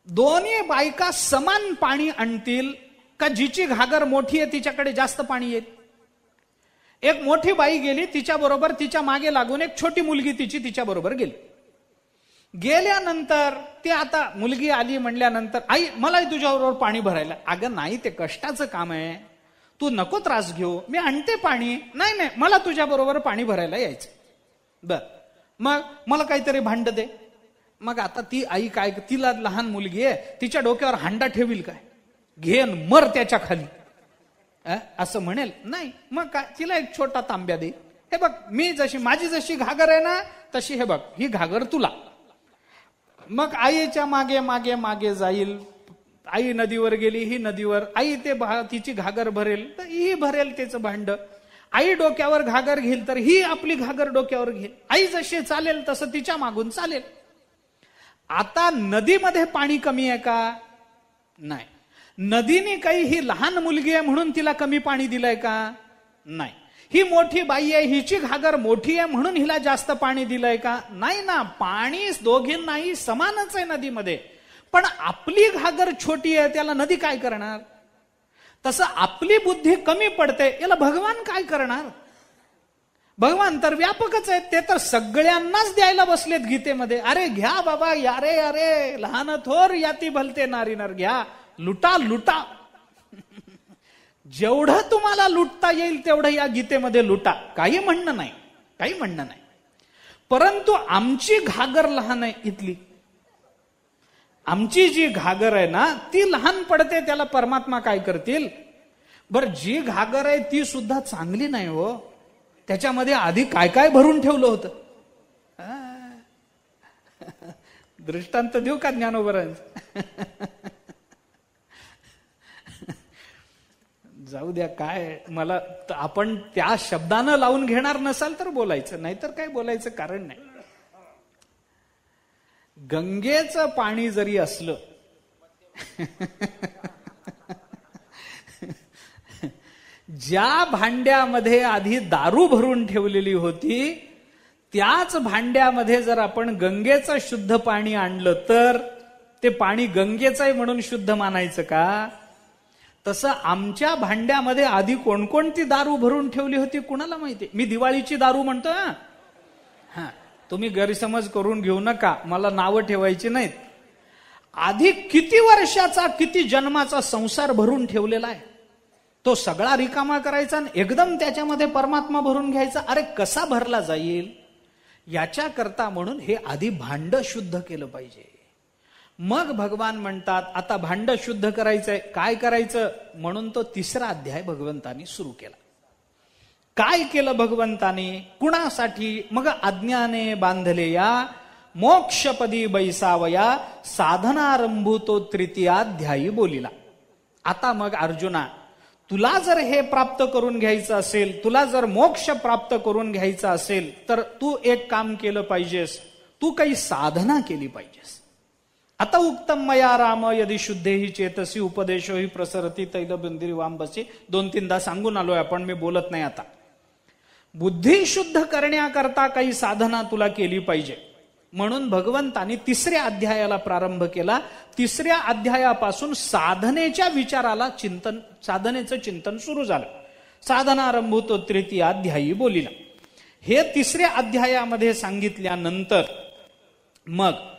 दोन्ही बायका समान पाणी आणतील का जिची घागर मोठी आहे तिच्याकडे जास्त पाणी येईल? एक मोठी बाई गेली, तिच्या बरोबर तिच्या मागे लागून एक छोटी मुलगी तिच्या बरोबर गेली. गेल्यानंतर ती आता मुलगी आली म्हणल्यानंतर, आई मलाही तुझ्याबरोबर पाणी भरायला. अगं नाही, ते कष्टाचं काम आहे, तू नको त्रास घेऊ, मी आणते पाणी. नाही नाही, मला तुझ्या बरोबर पाणी भरायला यायचं. बर, मग मला काहीतरी भांड दे. मग आता ती आई काय, तिला लहान मुलगी आहे, तिच्या डोक्यावर हांडा ठेवील काय? घेन मर त्याच्या खाली असं म्हणेल? नाही. मग काय, तिला एक छोटा तांब्या दे. हे बघ, मी जशी, माझी जशी घागर आहे ना तशी हे बघ, ही घागर तुला. मग आईच्या मागे मागे मागे जाईल. आई नदीवर गेली, ही नदीवर, आई ते तिची घागर भरेल तर ही भरेल त्याचं भांड. आई डोक्यावर घागर घेईल तर ही आपली घागर डोक्यावर घेईल. आई जशी चालेल तसं तिच्या मागून चालेल. आता नदीमध्ये पाणी कमी आहे का? नाही. नदीने काही ही लहान मुलगी आहे म्हणून तिला कमी पाणी दिलंय का? नाही. ही मोठी बाई आहे, हिची घागर मोठी आहे म्हणून हिला जास्त पाणी दिलंय का? नाही ना. पाणी दोघींनाही समानच आहे नदीमध्ये. पण आपली घागर छोटी आहे, त्याला नदी काय करणार? तसं आपली बुद्धी कमी पडते, याला भगवान काय करणार? भगवान तर व्यापकच आहेत, ते तर सगळ्यांनाच द्यायला बसलेत गीतेमध्ये. अरे घ्या बाबा, यारे अरे, लहान थोर याती भलते नारी नर, घ्या, लुटा लुटा. जेवढं तुम्हाला लुटता येईल तेवढं या गीतेमध्ये लुटा, काही म्हणणं नाही, काही म्हणणं नाही. परंतु आमची घागर लहान आहे इथली. आमची जी घागर आहे ना ती लहान पडते, त्याला परमात्मा काय करतील? बरं, जी घागर आहे ती सुद्धा चांगली नाही हो, त्याच्यामध्ये आधी काय काय भरून ठेवलं होतं. दृष्टांत देऊ का ज्ञानोबरांचं? जाऊ द्या, काय मला, आपण त्या शब्दानं लावून घेणार नसाल तर बोलायचं, नाहीतर काय बोलायचं कारण नाही. गंगेचं पाणी जरी असलं ज्या भांड्यामध्ये आधी दारू भरून ठेवलेली होती त्याच भांड्यामध्ये जर आपण गंगेचं शुद्ध पाणी आणलं तर ते पाणी गंगेचं आहे म्हणून शुद्ध मानायचं का? तसं आमच्या भांड्यामध्ये आधी कोणकोणती दारू भरून ठेवली होती कुणाला माहिती? मी दिवाळीची दारू म्हणतो. हा, तुम्ही गैरसमज करून घेऊ नका, मला नावं ठेवायची नाहीत. आधी किती वर्षाचा, किती जन्माचा संसार भरून ठेवलेला आहे, तो सगळा रिकामा करायचा आणि एकदम त्याच्यामध्ये परमात्मा भरून घ्यायचा. अरे कसा भरला जाईल याच्या करता म्हणून हे आधी भांड शुद्ध केलं पाहिजे. मग भगवान म्हणतात आता भांड शुद्ध करायचंय, काय करायचं म्हणून तो 3रा अध्याय भगवंतानी सुरू केला. काय केलं भगवंतानी, कुणासाठी? मग अज्ञाने बांधले या मोक्षपदी बैसावया साधनारंभू तो 3य बोलिला. आता मग अर्जुना, तुला जर हे प्राप्त करून घ्यायचं असेल, तुला जर मोक्ष प्राप्त करून घ्यायचा असेल तर तू एक काम केलं पाहिजेस, तू काही साधना केली पाहिजेस. आता उत्तम मया राम यदि शुद्धेही चेतसी उपदेशो ही प्रसरती तैलबंदिरी वांबसी. 2-3दा सांगून आलोय आपण, मी बोलत नाही आता. बुद्धी शुद्ध करण्याकरता काही साधना तुला केली पाहिजे म्हणून भगवंतानी 3ऱ्या अध्यायाला प्रारंभ केला. 3ऱ्या अध्यायापासून साधनेच्या विचाराला चिंतन, साधनेचं चिंतन सुरू झालं. साधनारंभ तो 3य अध्यायी बोलिला. हे 3ऱ्या अध्यायामध्ये सांगितल्यानंतर मग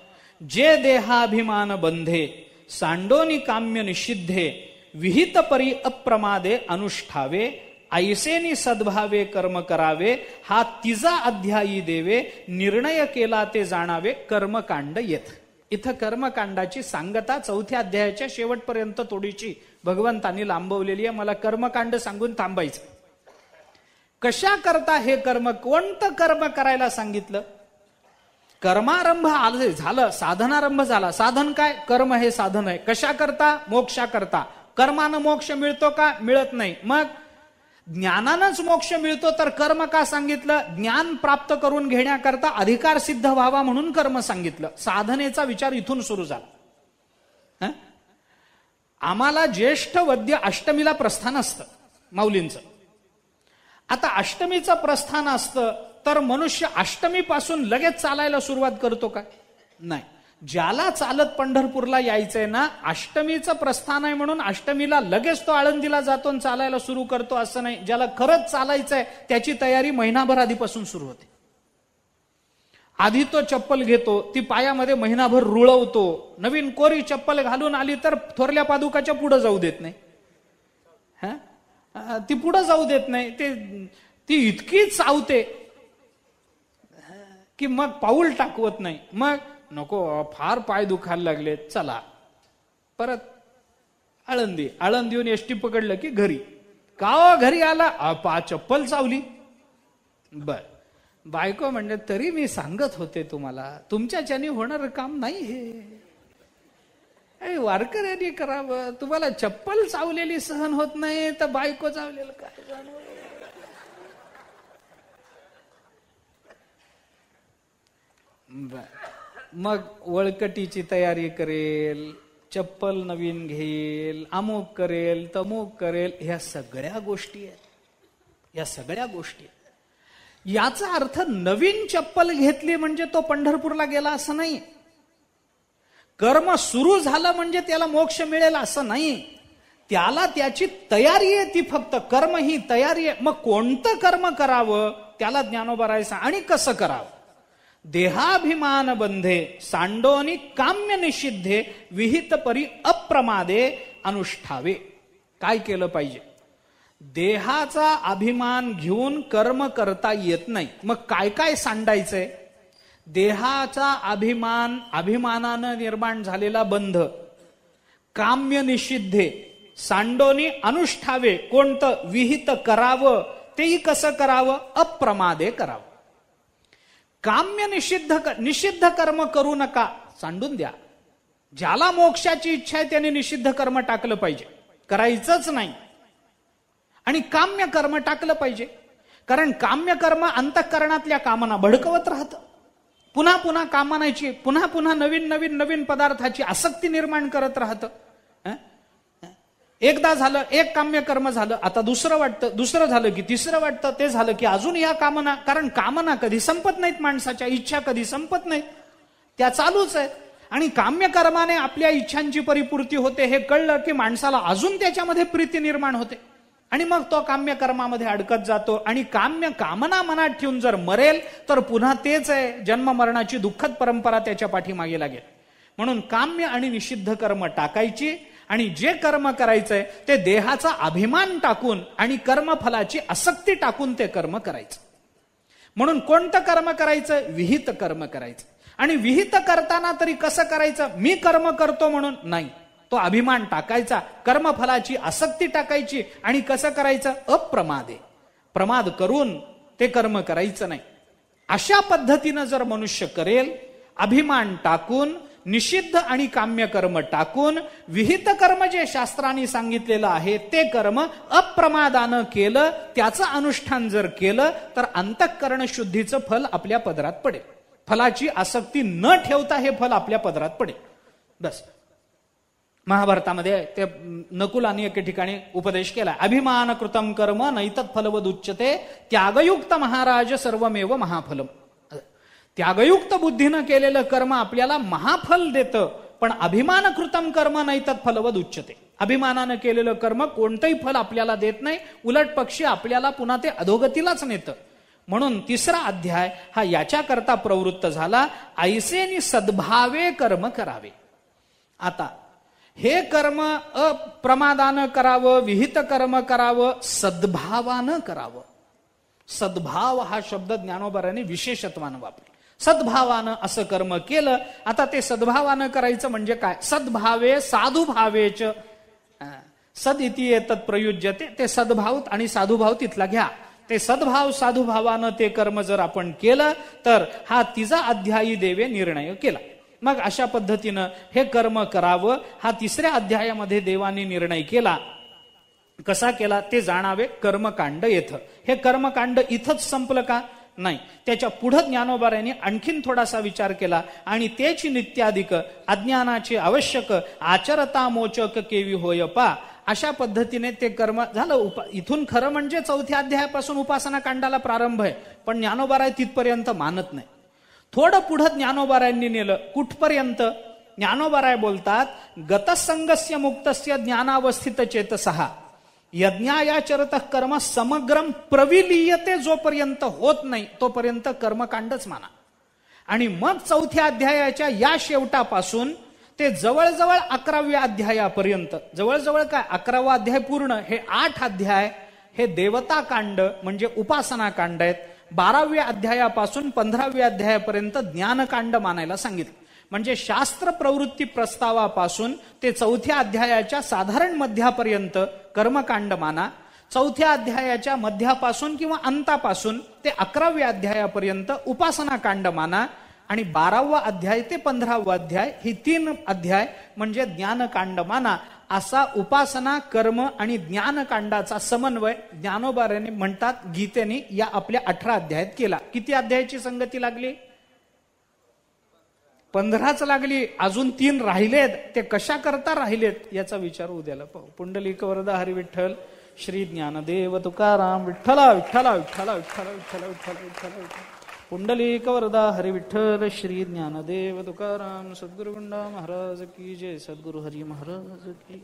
जे देहाभिमान बंधे सांडोनी काम्य निषिद्धे विहित परी अप्रमादे अनुष्ठावे ऐसेनी सद्भावे कर्म करावे हा 3जा अध्यायी देवे निर्णय केला ते जाणावे कर्मकांड येत. इथं कर्मकांडाची सांगता 4थ्या अध्यायाच्या शेवटपर्यंत थोडीशी भगवंतांनी लांबवलेली आहे. मला कर्मकांड सांगून थांबायचं. कशा करता हे कर्म, कोणतं कर्म करायला सांगितलं? कर्मारंभ झालं, साधनारंभ झाला. साधन काय? कर्म हे साधन आहे. कशा करता? मोक्षा करता. कर्मानं मोक्ष मिळतो का? मिळत नाही. मग ज्ञानानंच मोक्ष मिळतो तर कर्म का सांगितलं? ज्ञान प्राप्त करून घेण्याकरता अधिकार सिद्ध व्हावा म्हणून कर्म सांगितलं. साधनेचा विचार इथून सुरू झाला. आम्हाला ज्येष्ठ वद्य अष्टमीला प्रस्थान असतं माऊलींचं. आता अष्टमीचं प्रस्थान असतं तर मनुष्य अष्टमीपासून लगेच चालायला सुरुवात करतो का? नाही. ज्याला चालत पंढरपूरला यायचंय ना, अष्टमीचं प्रस्थान आहे म्हणून अष्टमीला लगेच तो आळंदीला जातो आणि चालायला सुरू करतो असं नाही. ज्याला खरंच चालायचंय त्याची तयारी महिनाभर आधीपासून सुरू होते. आधी तो चप्पल घेतो, ती पायामध्ये महिनाभर रुळवतो. नवीन कोरी चप्पल घालून आली तर थोरल्या पादुकाच्या पुढे जाऊ देत नाही. ती पुढे जाऊ देत नाही. ती इतकी चावते की मग पाऊल टाकवत नाही. मग नको, फार पाय दुखायला लागले, चला परत आळंदीहून एसटी पकडलं की घरी. का घरी आला, चप्पल चावली. बर, बायको म्हणजे तरी मी सांगत होते तुम्हाला, तुमच्याच्याने होणार काम नाही हे, वारकऱ्यांनी करावं. तुम्हाला चप्पल चावलेली सहन होत नाही तर बायको चावलेलं काय जाणवं. मग वळकटीची तयारी करेल, चप्पल नवीन घेईल, अमुक करेल, तमुक करेल. ह्या सगळ्या गोष्टी आहेत, या सगळ्या गोष्टी. याचा अर्थ नवीन चप्पल घेतली म्हणजे तो पंढरपूरला गेला असं नाही. कर्म सुरू झालं म्हणजे त्याला मोक्ष मिळेल असं नाही. त्याला त्याची तयारी आहे, ती फक्त कर्म ही तयारी आहे. मग कोणतं कर्म करावं त्याला ज्ञानोबा राय आणि कसं करावं. देहाभिमान बंधे सांडोनी काम्य निषिद्धे विहित परी अप्रमादे अनुष्ठावे. काय केलं पाहिजे. देहाचा अभिमान घेऊन कर्म करता येत नाही. मग काय काय सांडायचंय. देहाचा अभिमानानं निर्माण झालेला बंध, काम्य निषिद्धे सांडोनी अनुष्ठावे. कोणतं विहित करावं, तेही कसं करावं, अप्रमादे करावं. काम्य निषिद्ध कर्म करू नका, सांडून द्या. ज्याला मोक्षाची इच्छा आहे त्याने निषिद्ध कर्म टाकलं पाहिजे, करायचंच नाही. आणि काम्य कर्म टाकलं पाहिजे. कारण काम्य कर्म अंतःकरणातल्या कामना भडकवत राहतं. पुन्हा पुन्हा कामनाची, पुन्हा पुन्हा नवीन पदार्थाची आसक्ती निर्माण करत राहतं. एकदा झालं, एक काम्य कर्म झालं, आता दुसरं वाटतं, दुसरं झालं की तिसरं वाटतं, ते झालं की अजून या कामना. कारण कामना कधी संपत नाहीत, माणसाच्या इच्छा कधी संपत नाहीत, त्या चालूच आहेत. आणि काम्य कर्माने आपल्या इच्छांची परिपूर्ती होते हे कळलं की माणसाला अजून त्याच्यामध्ये प्रीती निर्माण होते. आणि मग तो काम्य कर्मामध्ये अडकत जातो. आणि कामना मनात ठेवून जर मरेल तर पुन्हा तेच आहे, जन्म मरणाची दुःखद परंपरा त्याच्या पाठीमागे लागेल. म्हणून काम्य आणि निषिद्ध कर्म टाकायची. आणि जे कर्म करायचंय ते देहाचा अभिमान टाकून आणि कर्मफलाची आसक्ती टाकून ते कर्म करायचं. म्हणून कोणतं कर्म करायचं, विहित कर्म करायचं. आणि विहित करताना तरी कसं करायचं, मी कर्म करतो म्हणून नाही, तो अभिमान टाकायचा, कर्मफलाची आसक्ती टाकायची. आणि कसं करायचं, अप्रमादे, प्रमाद करून ते कर्म करायचं नाही. अशा पद्धतीनं जर मनुष्य करेल, अभिमान टाकून, निषिद्ध आणि काम्य कर्म टाकून, विहित कर्म जे शास्त्रांनी सांगितलेलं आहे ते कर्म अप्रमादानं केलं, त्याचं अनुष्ठान जर केलं तर अंतःकरण शुद्धीचं फल आपल्या पदरात पडेल. फलाची आसक्ती न ठेवता हे फल आपल्या पदरात पडेल. बस. महाभारतामध्ये ते नकुलाने एके ठिकाणी उपदेश केला, अभिमान कृतम कर्म नैतत् फलवद उच्यते त्यागयुक्त महाराज सर्वमेव महाफलम. त्यागयुक्त बुद्धीनं केलेलं कर्म आपल्याला महाफल देतं, पण अभिमान कृतम कर्म नैतत् फलवद उच्यते. अभिमानानं केलेलं कर्म कोणतंही फल आपल्याला देत नाही, उलट पक्षी आपल्याला पुन्हा ते अधोगतीलाच नेतं. म्हणून तिसरा अध्याय हा याच्याकरता प्रवृत्त झाला, ऐसेनी सद्भावे कर्म करावे. आता हे कर्म अप्रमादानं करावं, विहित कर्म करावं, सद्भावानं करावं. सद्भाव हा शब्द ज्ञानोबाराने विशेषत्वानं वापरला. सद्भावानं असं कर्म केलं. आता ते सद्भावानं करायचं म्हणजे काय, सद्भावे साधुभावेच सद इति एतत् प्रयुज्यते. ते सद्भाव आणि साधुभाव तिथला घ्या. ते सद्भाव साधुभावानं ते कर्म जर आपण केलं तर हा तिचा अध्यायी देवे निर्णय केला. मग अशा पद्धतीनं हे कर्म करावं हा तिसऱ्या अध्यायामध्ये देवाने निर्णय केला. कसा केला ते जाणावे कर्मकांड येतं. हे कर्मकांड इथंच संपलं का, नाही, त्याच्या पुढे ज्ञानोबारायांनी आणखीन थोडासा विचार केला. आणि तेची नित्याधिक अज्ञानाचे आवश्यक आचरता मोचक केवी होय पा. अशा पद्धतीने ते कर्म झालं. इथून खरं म्हणजे चौथ्या अध्यायापासून उपासना कांडाला प्रारंभ आहे, पण ज्ञानोबाराय तिथपर्यंत मानत नाही. थोडं पुढं ज्ञानोबारायांनी नेलं. कुठपर्यंत? ज्ञानोबाराय बोलतात, गतसंगस्य मुक्तस्य ज्ञानावस्थित चेतसहा यज्ञायाचरत कर्म समग्रम प्रविलीयते, जोपर्यंत होत नाही तोपर्यंत कर्मकांडच माना. आणि मग 4थ्या अध्यायाच्या या शेवटापासून ते जवळजवळ 11व्या अध्यायापर्यंत, जवळजवळ काय 11वा अध्याय पूर्ण, हे 8 अध्याय हे देवता कांड म्हणजे उपासना कांड आहेत. 12व्या अध्यायापासून 15व्या अध्यायापर्यंत ज्ञानकांड मानायला सांगितलं. म्हणजे शास्त्र प्रवृत्ती प्रस्तावापासून ते 4थ्या अध्यायाच्या साधारण मध्यापर्यंत कर्मकांड माना. 4थ्या अध्यायाच्या मध्यापासून किंवा अंतापासून ते 11व्या अध्यायापर्यंत उपासना कांड माना. आणि 12वा अध्याय ते 15वा अध्याय ही 3 अध्याय म्हणजे ज्ञानकांड माना. असा उपासना, कर्म आणि ज्ञानकांडाचा समन्वय ज्ञानोबारायांनी म्हणतात गीतेने या आपल्या 18 अध्यायात केला. किती अध्यायाची संगती लागली? 15च लागली. अजून 3 राहिलेत. ते कशा करता राहिलेत याचा विचार उद्याला पाहू. पुंडलिक वरदा हरी विठ्ठल, श्री ज्ञानदेव तुकाराम विठ्ठला विठ्ठला विठ्ठला विठ्ठला विठ्ठला विठ्ठला विठ्ठला विठ्ठला. पुंडलिक वरदा हरी विठ्ठल, श्री ज्ञानदेव तुकाराम. सद्गुरु गुंडा महाराज की जय. सद्गुरु हरी महाराज की.